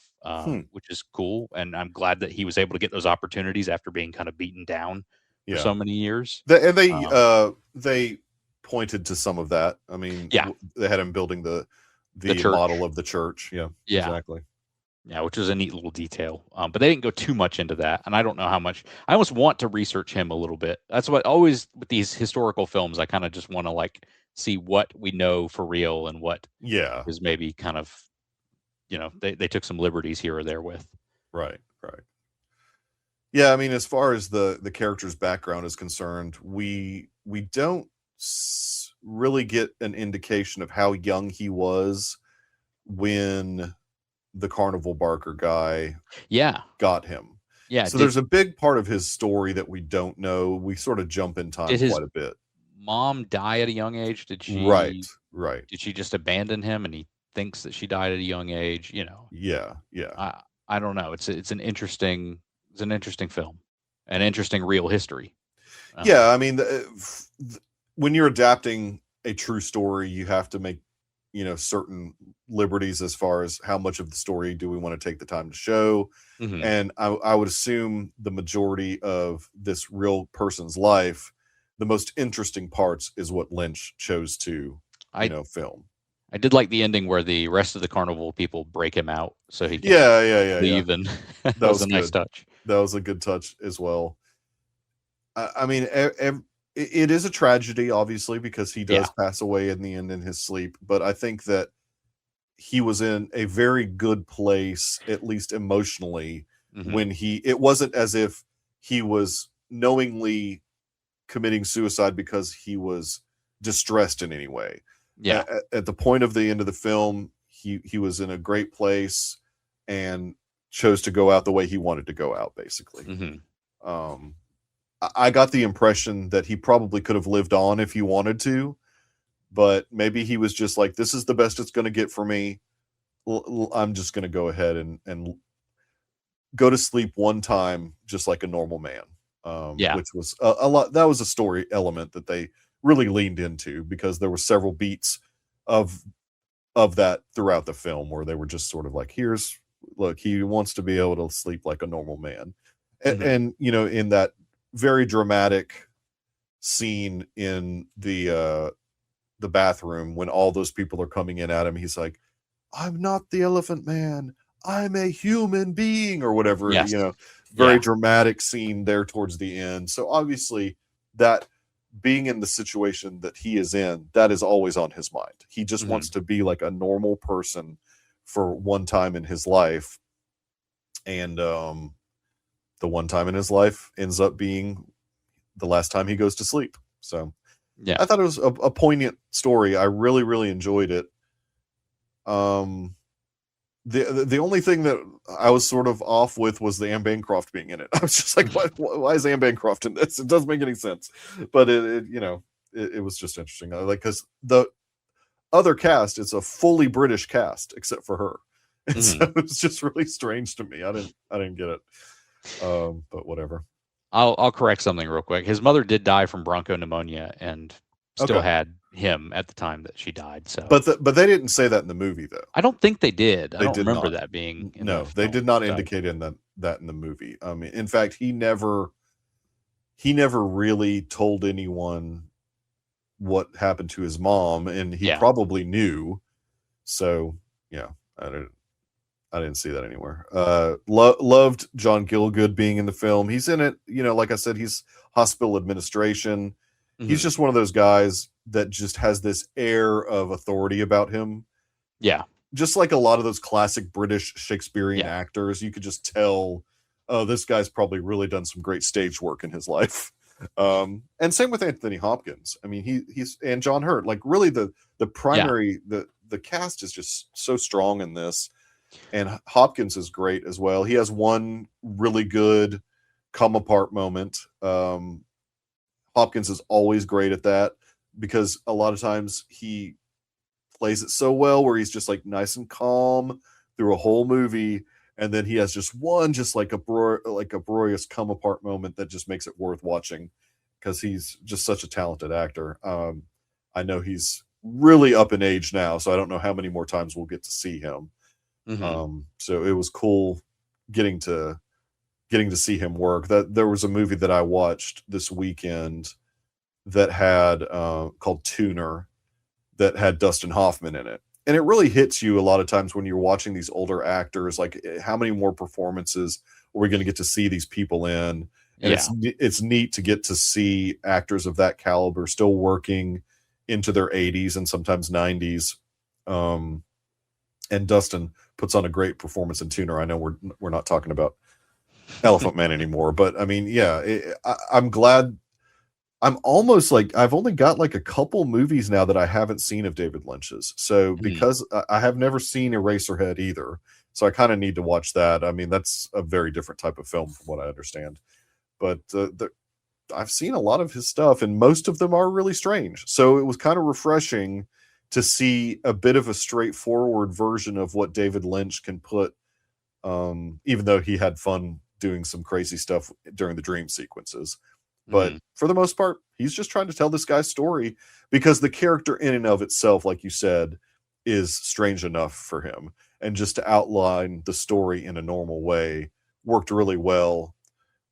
which is cool. And I'm glad that he was able to get those opportunities after being kind of beaten down for so many years. They pointed to some of that. I mean, they had him building the model of the church. Yeah, exactly. Yeah, which is a neat little detail. But they didn't go too much into that. And I don't know how much. I almost want to research him a little bit. That's what always with these historical films, I kind of just want to like see what we know for real and what is maybe kind of, you know, they took some liberties here or there with. Right. Yeah, I mean, as far as the character's background is concerned, we don't really get an indication of how young he was when the carnival barker guy got him. Yeah. So there's a big part of his story that we don't know. We sort of jump in time quite a bit. Mom die at a young age? Did she? Right. Did she just abandon him and he thinks that she died at a young age? You know. Yeah. I don't know. It's an interesting film, an interesting real history. Yeah, I mean, when you're adapting a true story, you have to make, you know, certain liberties as far as how much of the story do we want to take the time to show. And I would assume the majority of this real person's life, the most interesting parts is what Lynch chose to, film. I did like the ending where the rest of the carnival people break him out so he can leave, and that was a nice touch. That was a good touch as well. I mean, it is a tragedy, obviously, because he does pass away in the end in his sleep. But I think that he was in a very good place, at least emotionally, when it wasn't as if he was knowingly committing suicide because he was distressed in any way. Yeah. At the point of the end of the film, he was in a great place and chose to go out the way he wanted to go out, basically. I got the impression that he probably could have lived on if he wanted to, but maybe he was just like, this is the best it's going to get for me. I'm just going to go ahead and go to sleep one time, just like a normal man. Which was a lot. That was a story element that they really leaned into, because there were several beats of that throughout the film where they were just sort of like, look, he wants to be able to sleep like a normal man. And you know, in that very dramatic scene in the bathroom when all those people are coming in at him, he's like, I'm not the elephant man, I'm a human being, or whatever. You know, very dramatic scene there towards the end. So obviously that being in the situation that he is in, that is always on his mind. He just wants to be like a normal person for one time in his life. And the one time in his life ends up being the last time he goes to sleep. So I thought it was a poignant story. I really, really enjoyed it. The only thing that I was sort of off with was the Anne Bancroft being in it. I was just like, why is Anne Bancroft in this? It doesn't make any sense. But it you know, it was just interesting. Like, because the other cast, it's a fully British cast except for her, and so it was just really strange to me. I didn't get it, but whatever. I'll correct something real quick. His mother did die from bronchopneumonia and still Okay. had him at the time that she died. So, But they didn't say that in the movie, though. I don't think they did. I They don't did remember not. that being in No, the they film. did not So, indicate in that in the movie. In fact, he never really told anyone what happened to his mom, and he yeah. probably knew. So yeah, I didn't see that anywhere. Loved John Gielgud being in the film. He's in it, like I said, he's hospital administration. He's just one of those guys that just has this air of authority about him. Yeah. Just like a lot of those classic British Shakespearean actors, you could just tell, oh, this guy's probably really done some great stage work in his life. And same with Anthony Hopkins. I mean, he's and John Hurt. Like, really, the primary the cast is just so strong in this, and Hopkins is great as well. He has one really good come apart moment. Hopkins is always great at that, because a lot of times he plays it so well where he's just like nice and calm through a whole movie, and then he has just one just like a uproarious come apart moment that just makes it worth watching, because he's just such a talented actor. I know he's really up in age now, so I don't know how many more times we'll get to see him. So it was cool getting to see him work. That there was a movie that I watched this weekend that had called Tuner, that had Dustin Hoffman in it. And it really hits you a lot of times when you're watching these older actors, like, how many more performances are we going to get to see these people in? And it's neat to get to see actors of that caliber still working into their 80s and sometimes 90s. And Dustin puts on a great performance in Tuner. I know we're not talking about Elephant Man anymore, but I mean, yeah, I'm glad. I'm almost like, I've only got like a couple movies now that I haven't seen of David Lynch's. So because I have never seen Eraserhead either, so I kind of need to watch that. I mean, that's a very different type of film from what I understand. But I've seen a lot of his stuff, and most of them are really strange. So it was kind of refreshing to see a bit of a straightforward version of what David Lynch can put, even though he had fun doing some crazy stuff during the dream sequences. But for the most part, he's just trying to tell this guy's story, because the character in and of itself, like you said, is strange enough for him. And just to outline the story in a normal way worked really well.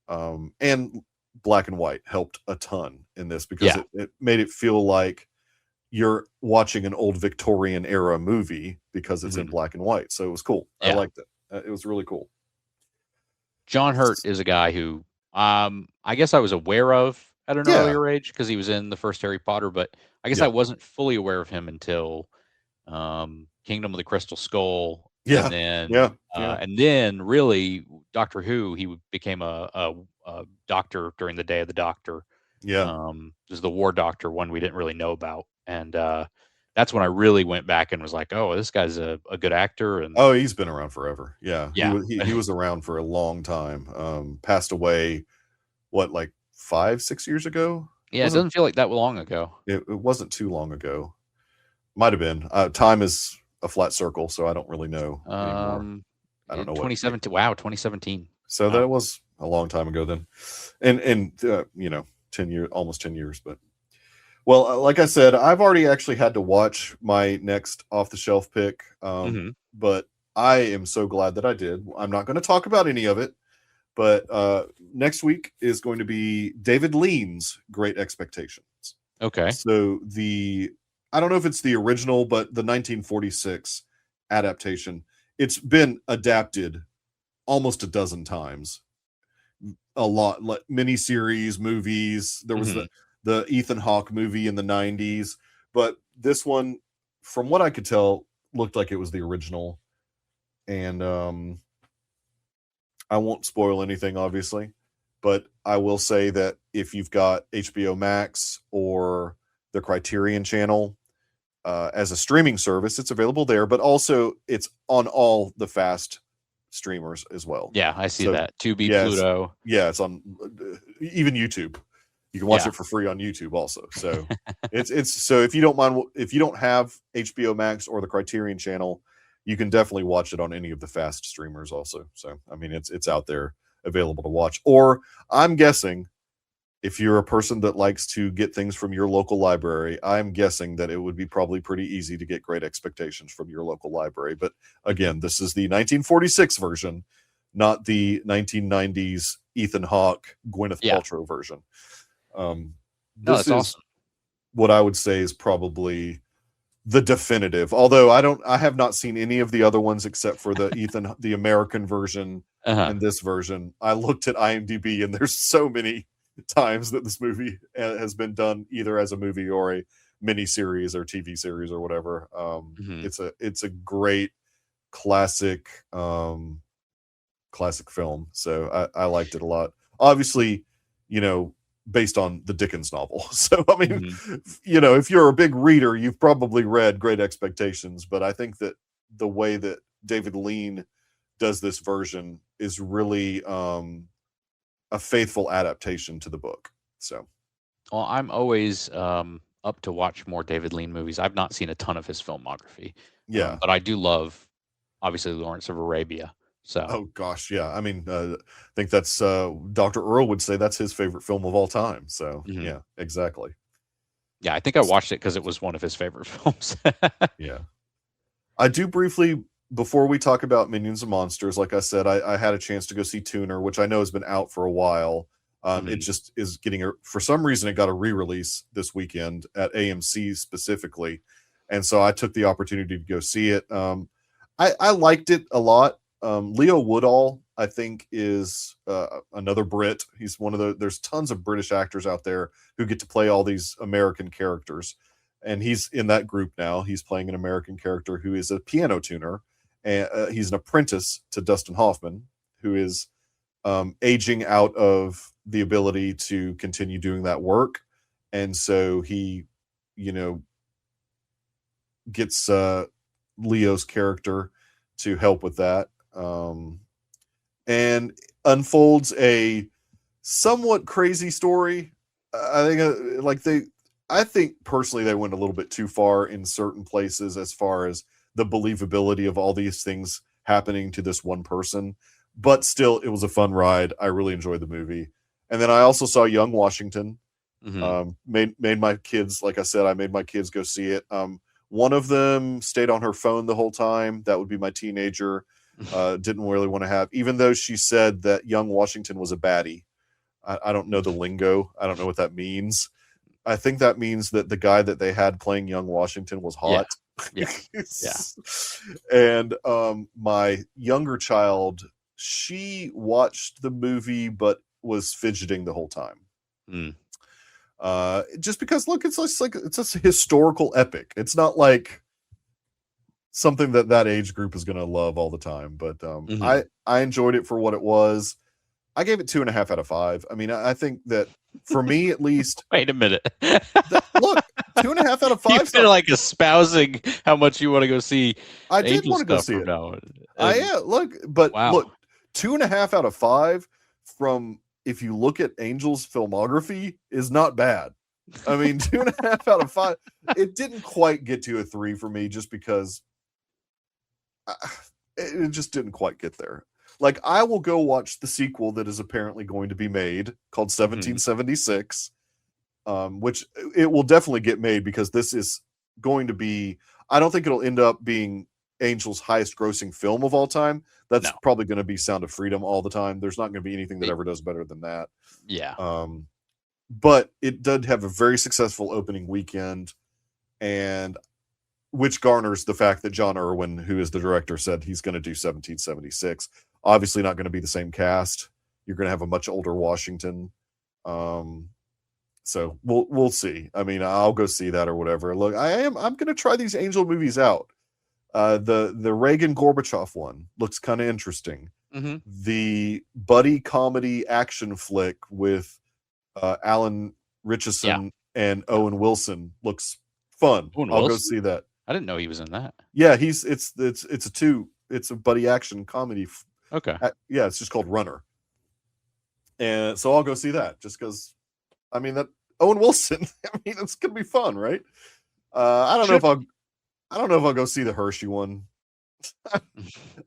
And black and white helped a ton in this, because it made it feel like you're watching an old Victorian era movie, because it's in black and white. So it was cool. I liked it. It was really cool. John Hurt is a guy who I guess I was aware of at an earlier age, because he was in the first Harry Potter, but I guess I wasn't fully aware of him until Kingdom of the Crystal Skull. And then really Doctor Who, he became a doctor during the Day of the Doctor. This is the War Doctor, one we didn't really know about. And that's when I really went back and was like, oh, this guy's a good actor. And he's been around forever. He was around for a long time. Passed away, what, like 5-6 years ago? Yeah, it doesn't feel like that long ago. It wasn't too long ago. Might have been. Time is a flat circle, so I don't really know anymore. I don't know 2017. Wow, 2017. So that was a long time ago then. And 10 years, almost 10 years, but well, like I said, I've already actually had to watch my next off the shelf pick. But I am so glad that I did. I'm not going to talk about any of it, but next week is going to be David Lean's Great Expectations. Okay. So I don't know if it's the original, but the 1946 adaptation, it's been adapted almost a dozen times. A lot, like miniseries, movies. There was the Ethan Hawke movie in the 90s, but this one, from what I could tell, looked like it was the original. And I won't spoil anything, obviously, but I will say that if you've got HBO Max or the Criterion channel as a streaming service, it's available there, but also it's on all the fast streamers as well. Yeah, I see that. Tubi, Pluto. Yeah, it's on even YouTube. You can watch Yeah. it for free on YouTube also. So it's so if you don't mind, if you don't have HBO Max or the Criterion Channel, you can definitely watch it on any of the fast streamers also. So I mean, it's out there available to watch. Or I'm guessing if you're a person that likes to get things from your local library, I'm guessing that it would be probably pretty easy to get Great Expectations from your local library. But again, this is the 1946 version, not the 1990s Ethan Hawke, Gwyneth Paltrow version. No, This that's is awesome. what I would say is probably the definitive. Although I have not seen any of the other ones except for the American version and this version. I looked at IMDb and there's so many times that this movie has been done either as a movie or a mini series or TV series or whatever. It's a great classic film. So I liked it a lot. Obviously, based on the Dickens novel. So, I mean, if you're a big reader, you've probably read Great Expectations, but I think that the way that David Lean does this version is really a faithful adaptation to the book. So, well, I'm always up to watch more David Lean movies. I've not seen a ton of his filmography. Yeah. But I do love, obviously, Lawrence of Arabia. So, oh gosh, yeah. I mean, I think that's Dr. Earl would say that's his favorite film of all time. So, yeah, exactly. Yeah, I think I watched it because it was one of his favorite films. Yeah. I do briefly, before we talk about Minions and Monsters, like I said, I had a chance to go see Tuner, which I know has been out for a while. It just is getting for some reason, it got a re-release this weekend at AMC specifically. And so I took the opportunity to go see it. I liked it a lot. Leo Woodall, I think, is another Brit. He's one of there's tons of British actors out there who get to play all these American characters. And he's in that group now. He's playing an American character who is a piano tuner. And he's an apprentice to Dustin Hoffman, who is aging out of the ability to continue doing that work. And so he, gets Leo's character to help with that. And unfolds a somewhat crazy story. I think personally they went a little bit too far in certain places as far as the believability of all these things happening to this one person, but still it was a fun ride. I really enjoyed the movie. And then I also saw Young Washington. Made my kids, like I said, I made my kids go see it. One of them stayed on her phone the whole time. That would be my teenager. Didn't really want to have, even though she said that Young Washington was a baddie. I don't know the lingo. I don't know what that means. I think that means that the guy that they had playing Young Washington was hot. Yeah. And my younger child, she watched the movie but was fidgeting the whole time. Just because, look, it's a historical epic. It's not like something that age group is going to love all the time. But I enjoyed it for what it was. I gave it 2.5 out of 5. I mean, I think that for me at least. Wait a minute. Look, 2.5 out of 5. You've been like espousing how much you want to go see. I did want to go see it. Look, 2.5 out of 5 from, if you look at Angel's filmography, is not bad. I mean, 2.5 out of 5. It didn't quite get to a 3 for me, just because it just didn't quite get there. Like, I will go watch the sequel that is apparently going to be made called 1776, which it will definitely get made, because this is going to be, I don't think it'll end up being Angel's highest grossing film of all time. That's probably going to be Sound of Freedom all the time. There's not going to be anything that ever does better than that. Yeah. But it did have a very successful opening weekend, and which garners the fact that John Irwin, who is the director, said he's going to do 1776. Obviously not going to be the same cast. You're going to have a much older Washington. So we'll see. I mean, I'll go see that or whatever. Look, I'm going to try these Angel movies out. The Reagan Gorbachev one looks kind of interesting. The buddy comedy action flick with Alan Ritchson and Owen Wilson looks fun. I'll go see that. I didn't know he was in that. Yeah, it's a buddy action comedy. Okay. Yeah, it's just called Runner. And so I'll go see that, just because I mean, that Owen Wilson. I mean, it's gonna be fun, right? I don't know if I'll go see the Hershey one.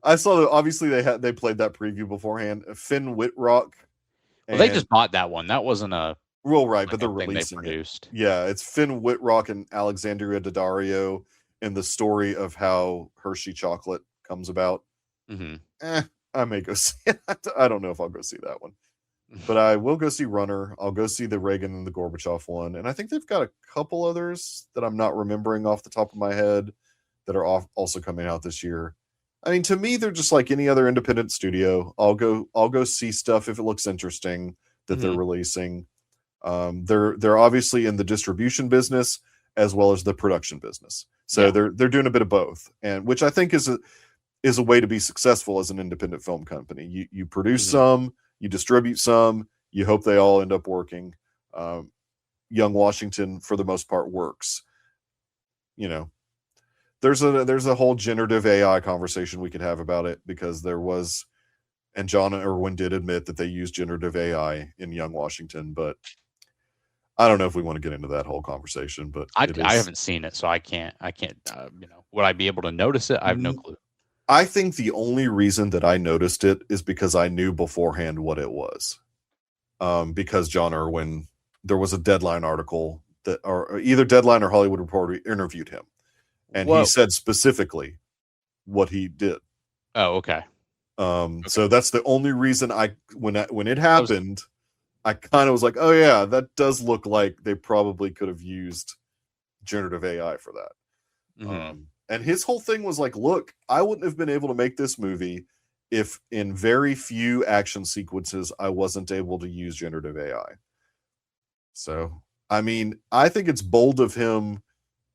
I saw that obviously they played that preview beforehand. Finn Whitrock. Well, they just bought that one. That wasn't a real right, like but they're a thing they releasing it. produced. Yeah, it's Finn Whitrock and Alexandria Daddario in the story of how Hershey chocolate comes about. I may go see it. I don't know if I'll go see that one, but I will go see Runner. I'll go see the Reagan and the Gorbachev one, and I think they've got a couple others that I'm not remembering off the top of my head that are also coming out this year. I mean, to me, they're just like any other independent studio. I'll go see stuff if it looks interesting that they're releasing. They're obviously in the distribution business as well as the production business, so they're doing a bit of both, and which I think is a way to be successful as an independent film company. You produce some, you distribute some, you hope they all end up working. Young Washington, for the most part, works. You know, there's a whole generative AI conversation we could have about it, because there was, and John Irwin did admit that they used generative AI in Young Washington, but I don't know if we want to get into that whole conversation. But I haven't seen it, so I can't. Would I be able to notice it? I have no clue. I think the only reason that I noticed it is because I knew beforehand what it was. Because John Irwin, there was a Deadline article that, or either Deadline or Hollywood Reporter, interviewed him, and he said specifically what he did. Oh, okay. So that's the only reason when it happened, I kind of was like, oh yeah, that does look like they probably could have used generative AI for that. And his whole thing was like, look, I wouldn't have been able to make this movie if in very few action sequences I wasn't able to use generative AI. So, I mean, I think it's bold of him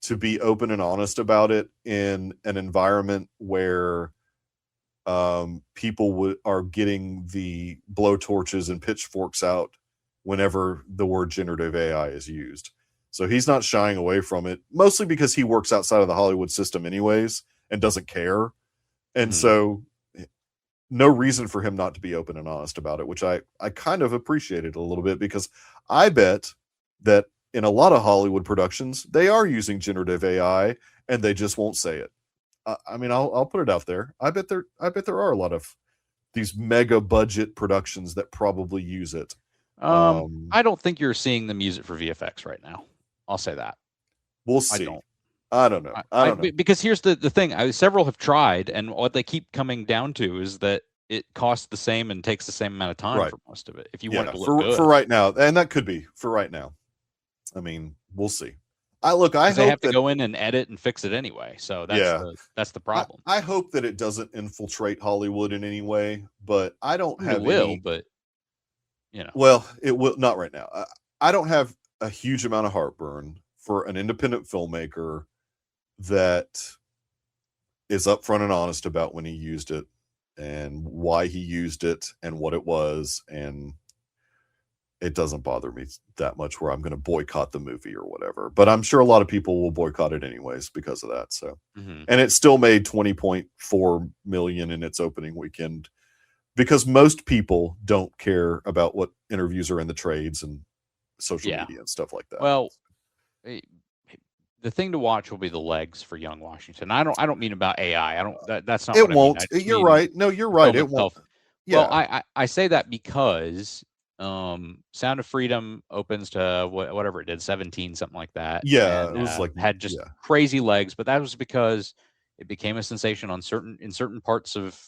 to be open and honest about it in an environment where people are getting the blowtorches and pitchforks out whenever the word generative AI is used. So he's not shying away from it, mostly because he works outside of the Hollywood system anyways and doesn't care. And so no reason for him not to be open and honest about it, which I kind of appreciated a little bit, because I bet that in a lot of Hollywood productions, they are using generative AI and they just won't say it. I mean, I'll put it out there. I bet there are a lot of these mega budget productions that probably use it. I don't think you're seeing them use it for VFX right now. I'll say that. We'll see. I don't know. I don't know. Because here's the thing. Several have tried, and what they keep coming down to is that it costs the same and takes the same amount of time for most of it. If you want it to look good. For right now, and that could be for right now. I mean, we'll see. I hope they have to go in and edit and fix it anyway. So that's the problem. I hope that it doesn't infiltrate Hollywood in any way, but I don't have but well, it will not right now. I don't have a huge amount of heartburn for an independent filmmaker that is upfront and honest about when he used it and why he used it and what it was, and it doesn't bother me that much where I'm going to boycott the movie or whatever. But I'm sure a lot of people will boycott it anyways because of that. So, and it still made $20.4 million in its opening weekend, because most people don't care about what interviews are in the trades and social media and stuff like that. Well, the thing to watch will be the legs for Young Washington. I don't mean about AI. That's not. It what won't. I mean. You're right. No, you're right. It won't. Yeah. Well, I say that because Sound of Freedom opens to whatever it did, 17, something like that. Yeah, and, it was like had just crazy legs, but that was because it became a sensation in certain parts of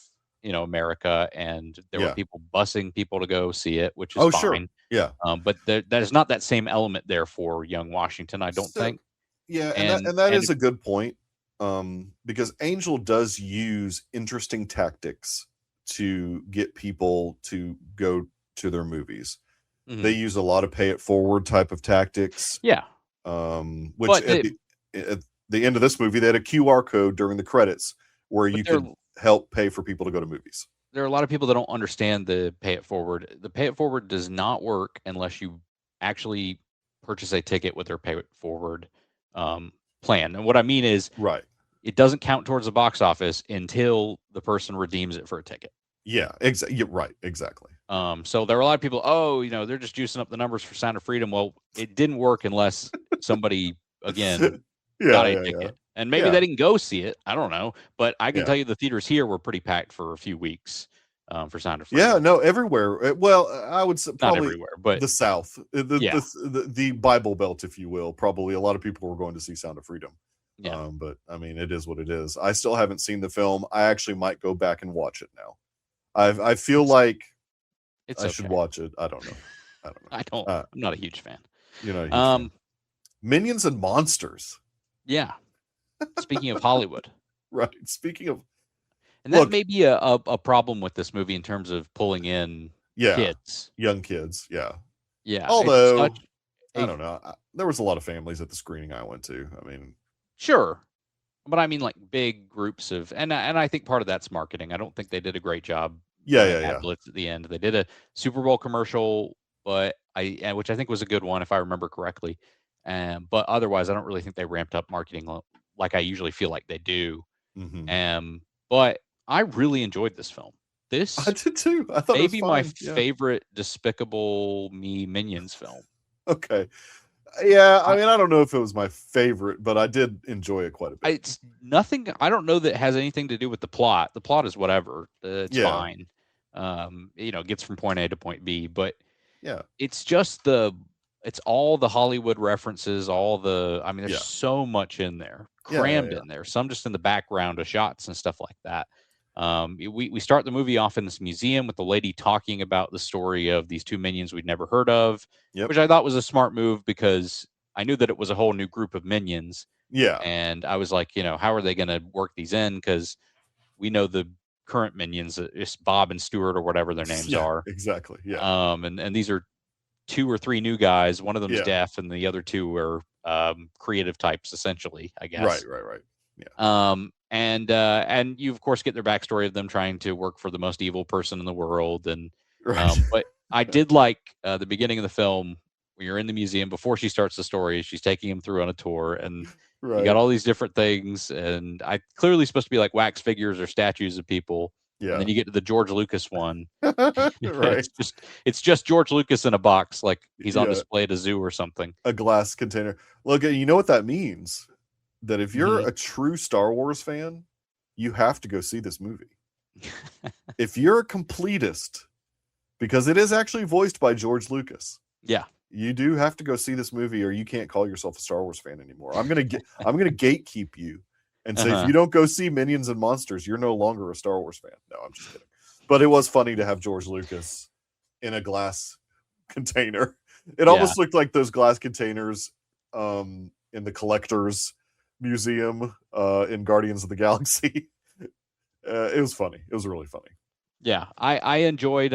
America, and there were people busing people to go see it, which is fine. Sure. Yeah. But there's not that same element there for Young Washington, I don't think. Yeah, and that is a good point. Because Angel does use interesting tactics to get people to go to their movies. They use a lot of pay it forward type of tactics. Yeah. Which at the end of this movie, they had a QR code during the credits where you could help pay for people to go to movies. There are a lot of people that don't understand the pay it forward. The pay it forward does not work unless you actually purchase a ticket with their pay it forward plan. And what I mean is, right, it doesn't count towards the box office until the person redeems it for a ticket. Yeah, you're right, exactly. So there were a lot of people, they're just juicing up the numbers for Sound of Freedom. Well, it didn't work unless somebody, again, got a ticket. And maybe they didn't go see it. I don't know. But I can tell you the theaters here were pretty packed for a few weeks for Sound of Freedom. Yeah, no, everywhere. Well, I would say probably not everywhere, but the South, the Bible Belt, if you will. Probably a lot of people were going to see Sound of Freedom. Yeah. But I mean, it is what it is. I still haven't seen the film. I actually might go back and watch it now. I feel like I should watch it. I don't know. I'm not a huge fan. You're not a huge fan. Minions and Monsters. Yeah. Speaking of Hollywood. Right. Speaking of, and that may be a problem with this movie in terms of pulling in kids, young kids. Yeah. Yeah. Although I don't know, there was a lot of families at the screening I went to. I mean, sure, but I mean like big groups of, and I think part of that's marketing. I don't think they did a great job. Yeah. Blitz at the end. They did a Super Bowl commercial, which I think was a good one if I remember correctly. But otherwise, I don't really think they ramped up marketing like I usually feel like they do. Mm-hmm. But I really enjoyed this film. I did too. I thought maybe it was my favorite Despicable Me Minions film. Okay. Yeah, I mean, I don't know if it was my favorite, but I did enjoy it quite a bit. It's nothing. I don't know that it has anything to do with the plot. The plot is whatever. It's fine. It gets from point A to point B, but it's just it's all the Hollywood references, there's so much in there, crammed in there. Some just in the background of shots and stuff like that. We start the movie off in this museum with the lady talking about the story of these two minions we'd never heard of, which I thought was a smart move because I knew that it was a whole new group of minions. Yeah. And I was like, how are they going to work these in? Because we know the current minions, it's Bob and Stuart or whatever their names are. Exactly. Yeah. And these are 2 or 3 new guys. One of them's deaf, and the other 2 are creative types, essentially, I guess. Right. Yeah. And you of course get their backstory of them trying to work for the most evil person in the world. And but I did like the beginning of the film when you're in the museum before she starts the story. She's taking him through on a tour, and you got all these different things, and I clearly supposed to be like wax figures or statues of people. Yeah. And then you get to the George Lucas one. Right. It's just George Lucas in a box, like he's on display at a zoo or something. A glass container. Look, you know what that means? That if you're a true Star Wars fan, you have to go see this movie. If you're a completist, because it is actually voiced by George Lucas. Yeah. You do have to go see this movie, or you can't call yourself a Star Wars fan anymore. I'm gonna gatekeep you and say if you don't go see Minions and Monsters, you're no longer a Star Wars fan. No, I'm just kidding. But it was funny to have George Lucas in a glass container. It almost looked like those glass containers in the collector's museum in Guardians of the Galaxy. It was funny. It was really funny. Yeah, I enjoyed.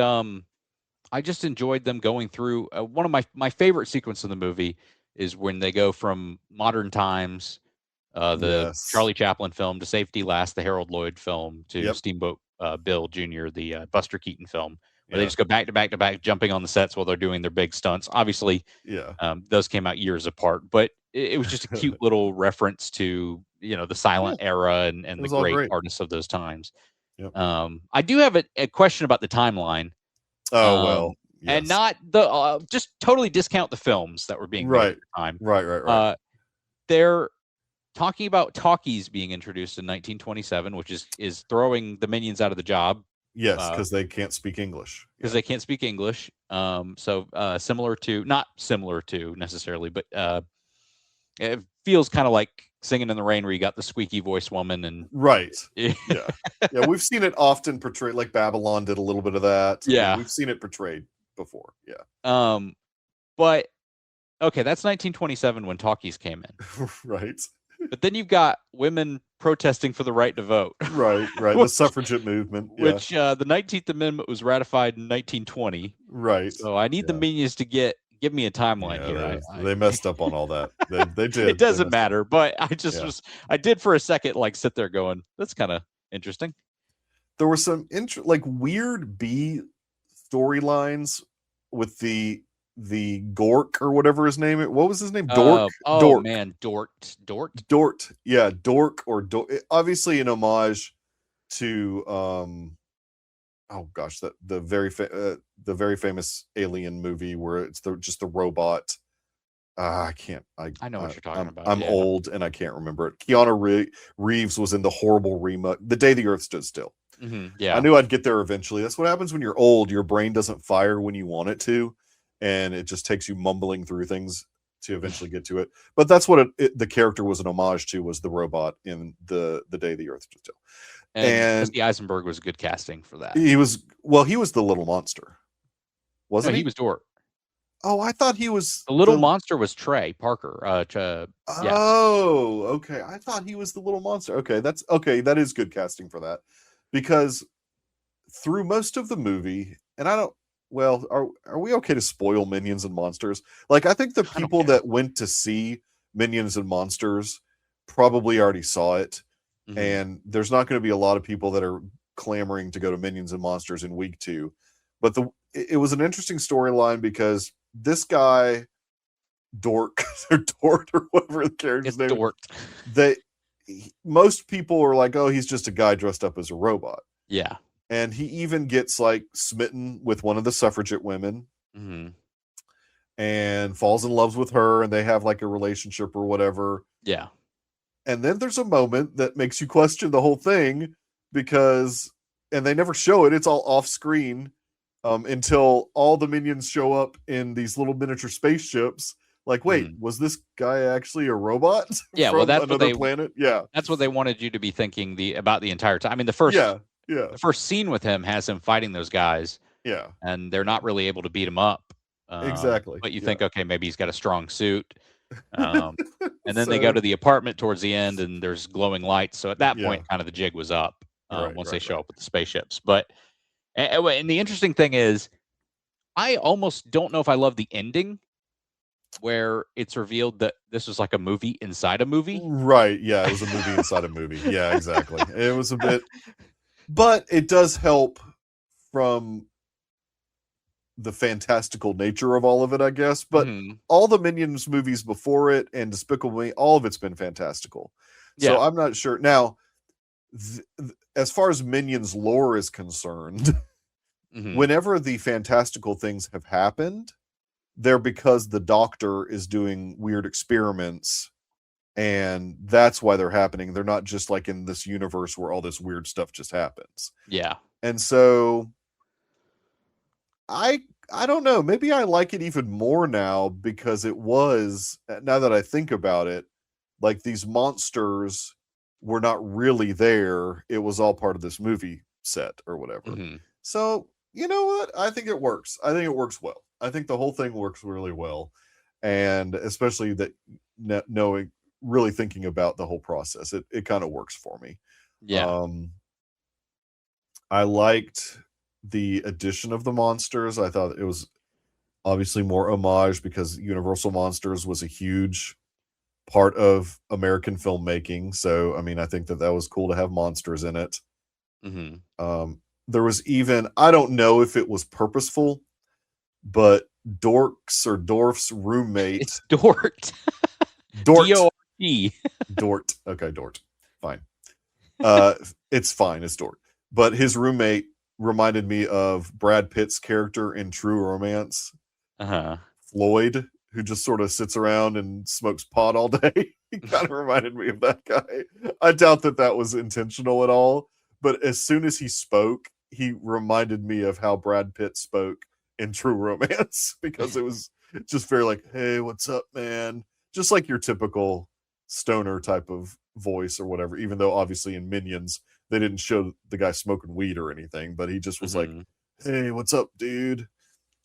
I just enjoyed them going through. One of my favorite sequence in the movie is when they go from modern times, the Charlie Chaplin film, to Safety Last, the Harold Lloyd film, to Steamboat Bill Jr., the Buster Keaton film, where they just go back to back to back, jumping on the sets while they're doing their big stunts. Obviously, those came out years apart, but it was just a cute little reference to the silent era and the great artists of those times. Yep. I do have a question about the timeline. And not the just totally discount the films that were being made at the time. Right. They're talking about talkies being introduced in 1927, which is throwing the Minions out of the job. Yes, because they can't speak English. Because they can't speak English. So similar to, not similar to necessarily, but it feels kind of like Singing in the Rain, where you got the squeaky voice woman and yeah, we've seen it often portrayed, like Babylon did a little bit of that. We've seen it portrayed before. But okay, that's 1927 when talkies came in. Right. But then you've got women protesting for the right to vote. Right. The suffragette movement. Which the 19th Amendment was ratified in 1920. Right. So I need the Minions to give me a timeline here. They messed up on all that. They did. It doesn't matter, but I just I did for a second sit there going, that's kind of interesting. There were some weird B storylines with the Gork or whatever his name is. What was his name? Dork. Dork. Man, Dort. Yeah, Dork or Dork. Obviously an homage to oh gosh, the very famous Alien movie where it's just the robot. I can't. I know what you're talking about. I'm Yeah. old and I can't remember it. Keanu Reeves was in the horrible remake, The Day the Earth Stood Still. Yeah. I knew I'd get there eventually. That's what happens when you're old. Your brain doesn't fire when you want it to, and it just takes you mumbling through things to eventually get to it. But that's what the character was an homage to, was the robot in the Day the Earth Stood Still. And Jesse Eisenberg was good casting for that. He was the little monster, wasn't he? He was Dort. Oh, I thought he was the little monster. Was Trey Parker? Oh, okay. I thought he was the little monster. Okay, that's okay. That is good casting for that, because through most of the movie, and I don't. Well, are we okay to spoil Minions and Monsters? Like, I think the people that went to see Minions and Monsters probably already saw it, and there's not going to be a lot of people that are clamoring to go to Minions and Monsters in week 2. But it was an interesting storyline, because this guy, Dork or Dort or whatever the character's name is, most people are like, oh, he's just a guy dressed up as a robot. Yeah. And he even gets like smitten with one of the suffragette women, and falls in love with her, and they have like a relationship or whatever. Yeah. And then there's a moment that makes you question the whole thing, because, and they never show it, it's all off screen, until all the minions show up in these little miniature spaceships. Like, wait, was this guy actually a robot? Yeah, well, that's another planet. Yeah, that's what they wanted you to be thinking about the entire time. I mean, the first scene with him has him fighting those guys. Yeah, and they're not really able to beat him up. Exactly. But you think, okay, maybe he's got a strong suit. And then they go to the apartment towards the end, and there's glowing lights. So at that point, kind of the jig was up once they show up with the spaceships. But and the interesting thing is, I almost don't know if I love the ending, where it's revealed that this was like a movie inside a movie. Right. Yeah, it was a movie inside a movie. Yeah, exactly. It was a bit, but it does help from the fantastical nature of all of it, I guess. But all the Minions movies before it and Despicable Me, all of it's been fantastical. So I'm not sure. Now, as far as Minions lore is concerned, whenever the fantastical things have happened, they're because the Doctor is doing weird experiments, and that's why they're happening. They're not just like in this universe where all this weird stuff just happens. Yeah. And so I don't know. Maybe I like it even more now, because it was, now that I think about it, like these monsters were not really there. It was all part of this movie set or whatever. So, you know what? I think it works. I think it works well. I think the whole thing works really well. And especially that knowing, really thinking about the whole process, it kind of works for me. Yeah. I liked the addition of the monsters. I thought it was obviously more homage, because Universal Monsters was a huge part of American filmmaking. So, I mean, I think that was cool to have monsters in it. There was even, I don't know if it was purposeful, but Dorf's roommate. It's Dort. Dort. D-O-R-T. Dort. Okay, Dort. Fine. It's fine. It's Dort. But his roommate reminded me of Brad Pitt's character in True Romance. Floyd, who just sort of sits around and smokes pot all day. He kind of reminded me of that guy. I doubt that was intentional at all. But as soon as he spoke, he reminded me of how Brad Pitt spoke in True Romance, because it was just very like, hey, what's up, man? Just like your typical stoner type of voice or whatever, even though obviously in Minions, they didn't show the guy smoking weed or anything, but he just was like, hey, what's up, dude?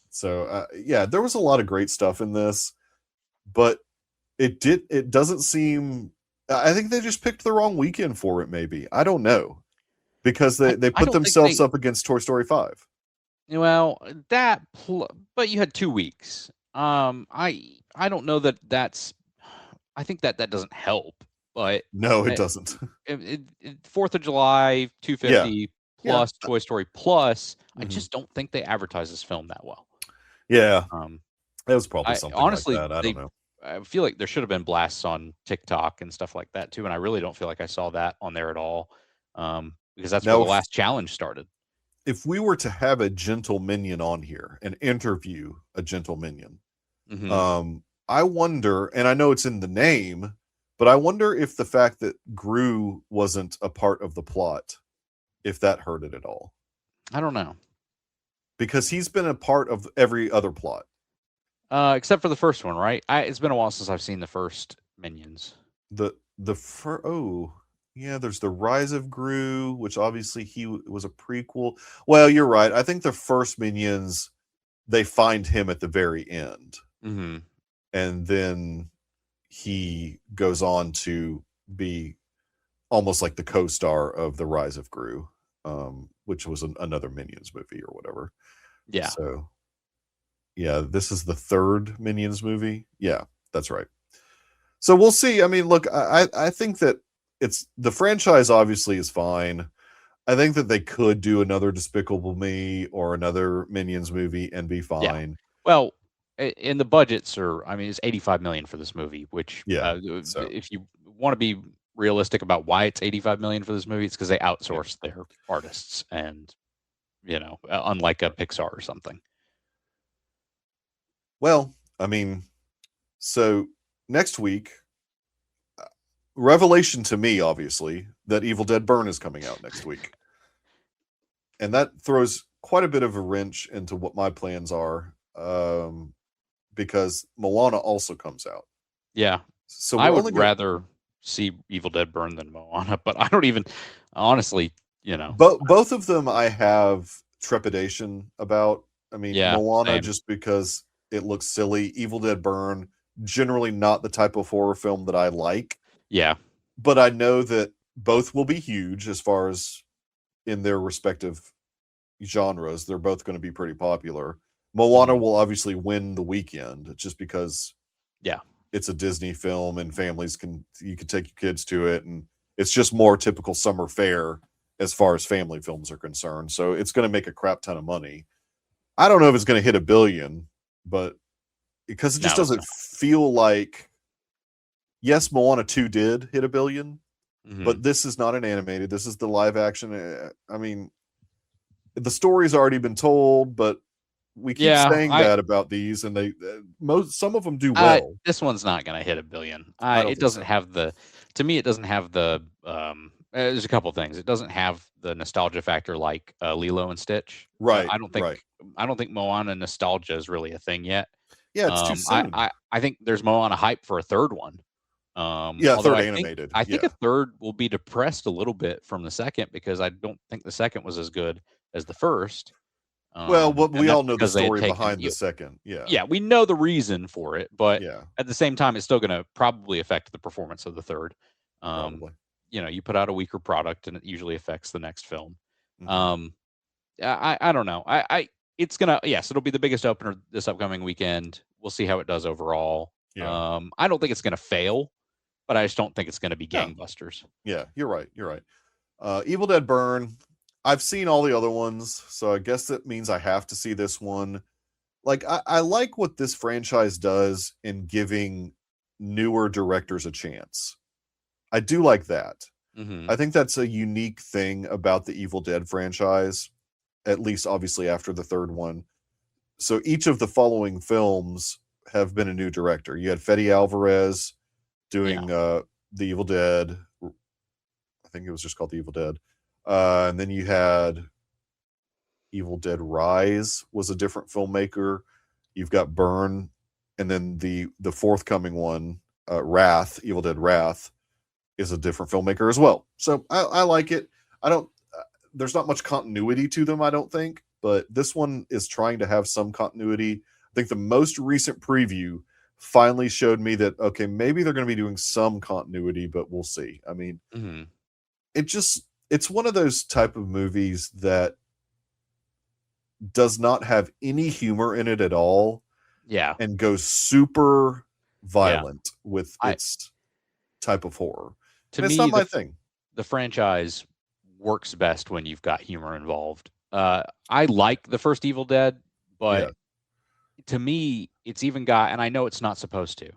So, yeah, there was a lot of great stuff in this, but it doesn't seem, I think they just picked the wrong weekend for it, maybe. I don't know. Because they put themselves up against Toy Story 5. Well, but you had 2 weeks. I don't know that's, I think that doesn't help, but no, it doesn't. 4th of July, 250 plus Toy Story plus. I just don't think they advertise this film that well. Yeah. It was probably something honestly, like that. I don't know. I feel like there should have been blasts on TikTok and stuff like that too, and I really don't feel like I saw that on there at all. Because that's where the last challenge started. if we were to have a gentle minion on here and interview a gentle minion, I wonder, and I know it's in the name, but I wonder if the fact that Gru wasn't a part of the plot, if that hurt it at all. I don't know. Because he's been a part of every other plot. Except for the first one, right? It's been a while since I've seen the first Minions. There's the Rise of Gru, which obviously he was a prequel. Well, you're right. I think the first Minions, they find him at the very end. Mm-hmm. And then he goes on to be almost like the co-star of the Rise of Gru, which was another Minions movie or whatever. Yeah. So, yeah, this is the third Minions movie. Yeah, that's right. So we'll see. I mean, look, I think that the franchise obviously is fine. I think that they could do another Despicable Me or another Minions movie and be fine. Yeah. Well, in the budgets it's $85 million for this movie, which if you want to be realistic about why it's $85 million for this movie, it's because they outsourced their artists, and unlike a Pixar or something. Well, I mean, so next week, revelation to me, obviously, that Evil Dead Burn is coming out next week. And that throws quite a bit of a wrench into what my plans are, because Moana also comes out. Yeah. So I would rather see Evil Dead Burn than Moana, but I don't even, honestly, Both of them I have trepidation about. I mean, Moana, same. just because it looks silly. Evil Dead Burn, generally not the type of horror film that I like. Yeah. But I know that both will be huge as far as in their respective genres. They're both going to be pretty popular. Moana will obviously win the weekend just because it's a Disney film and you can take your kids to it, and it's just more typical summer fare as far as family films are concerned. So it's going to make a crap ton of money. I don't know if it's going to hit $1 billion, but because it just doesn't feel like, yes, Moana 2 did hit $1 billion, but this is not an animated. This is the live action. I mean, the story's already been told, but we keep saying that about these, and some of them do well. This one's not going to hit $1 billion. It doesn't have to me, it doesn't have the, there's a couple things. It doesn't have the nostalgia factor like Lilo and Stitch. Right. I don't think Moana nostalgia is really a thing yet. Yeah, it's too soon. I think there's Moana hype for a third one. Third animated. I think a third will be depressed a little bit from the second, because I don't think the second was as good as the first. We all know the story behind the second. Yeah, we know the reason for it, but at the same time, it's still going to probably affect the performance of the third. Probably. You put out a weaker product, and it usually affects the next film. I don't know. It's gonna it'll be the biggest opener this upcoming weekend. We'll see how it does overall. I don't think it's gonna fail, but I just don't think it's gonna be gangbusters. Yeah, you're right. Evil Dead Burn. I've seen all the other ones, so I guess that means I have to see this one. Like, I like what this franchise does in giving newer directors a chance. I do like that. I think that's a unique thing about the Evil Dead franchise, at least obviously after the third one. So each of the following films have been a new director. You had Fede Alvarez doing The Evil Dead. I think it was just called The Evil Dead. And then you had Evil Dead Rise was a different filmmaker. You've got Burn, and then the forthcoming one, Wrath, Evil Dead Wrath, is a different filmmaker as well. So I like it. There's not much continuity to them, I don't think, but this one is trying to have some continuity. I think the most recent preview finally showed me that, okay, maybe they're going to be doing some continuity, but we'll see. I mean, it's one of those type of movies that does not have any humor in it at all. Yeah. And goes super violent with its type of horror. To me, it's not my thing. The franchise works best when you've got humor involved. I like the first Evil Dead, but to me, it's even got, and I know it's not supposed to,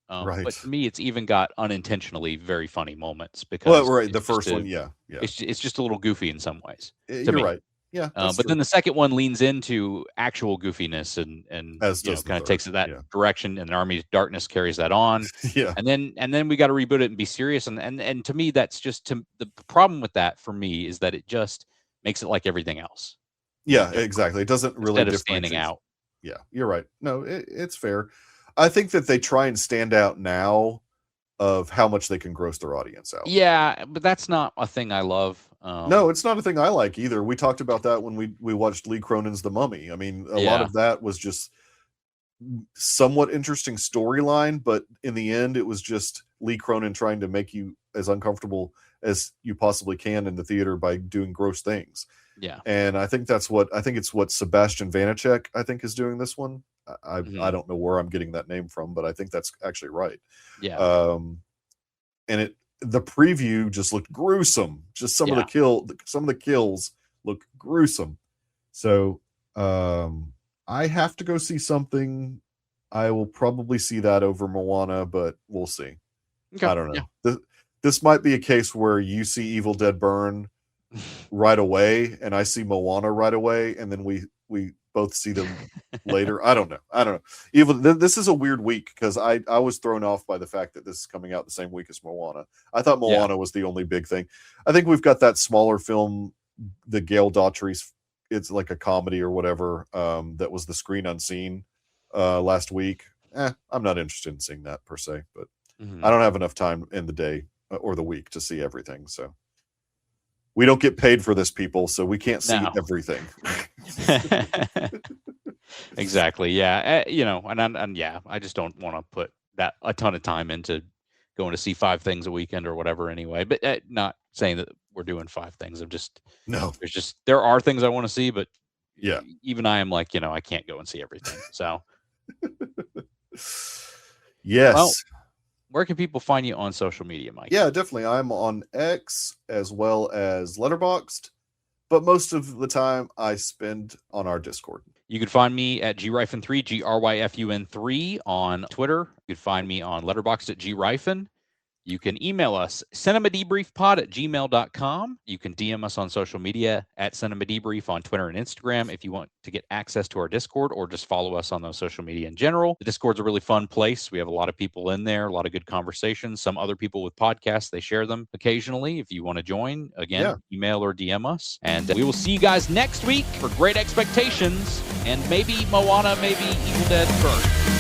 but to me, it's even got unintentionally very funny moments, because the first one, it's just a little goofy in some ways. You're right. Yeah, that's but true. then the second one leans into actual goofiness and As you know, does the kind of third. takes it that Yeah. direction, and Army of Darkness carries that on. Yeah. And then we got to reboot it and be serious. And to me, that's just the problem with that for me is that it just makes it like everything else. Yeah, exactly. It doesn't really Instead of standing differentiate. out. Yeah, you're right. No, it's fair. I think that they try and stand out now of how much they can gross their audience out. Yeah, but that's not a thing I love. No, it's not a thing I like either. We talked about that when we watched Lee Cronin's The Mummy. I mean, a lot of that was just somewhat interesting storyline, but in the end, it was just Lee Cronin trying to make you as uncomfortable as you possibly can in the theater by doing gross things. Yeah. And I think it's what Sebastian Vanacek, I think, is doing this one. I don't know where I'm getting that name from, but I think that's actually right. Yeah. And the preview just looked gruesome. Just some of the kills look gruesome. So I have to go see something. I will probably see that over Moana, but we'll see. Okay. I don't know. Yeah. This might be a case where you see Evil Dead Burn right away, and I see Moana right away, and then we both see them later. I don't know. This is a weird week because I was thrown off by the fact that this is coming out the same week as Moana. I thought Moana was the only big thing. I think we've got that smaller film, the Gail Daughtry's, it's like a comedy or whatever, that was The Screen Unseen last week. I'm not interested in seeing that per se, but I don't have enough time in the day or the week to see everything. So we don't get paid for this, people, so we can't see everything. Exactly. Yeah. I just don't want to put that a ton of time into going to see 5 things a weekend or whatever anyway, but not saying that we're doing 5 things. There are things I want to see, but yeah, even I am like, I can't go and see everything. So yes. Well, where can people find you on social media, Mike? Yeah, definitely. I'm on X as well as Letterboxd, but most of the time I spend on our Discord. You can find me at GRyfun3, GRYFUN3 on Twitter. You can find me on Letterboxd at GRyfun. You can email us, cinemadebriefpod@gmail.com. You can DM us on social media at cinemadebrief on Twitter and Instagram if you want to get access to our Discord, or just follow us on those social media in general. The Discord's a really fun place. We have a lot of people in there, a lot of good conversations. Some other people with podcasts, they share them occasionally. If you want to join, again, email or DM us. And we will see you guys next week for Great Expectations and maybe Moana, maybe Evil Dead Burn.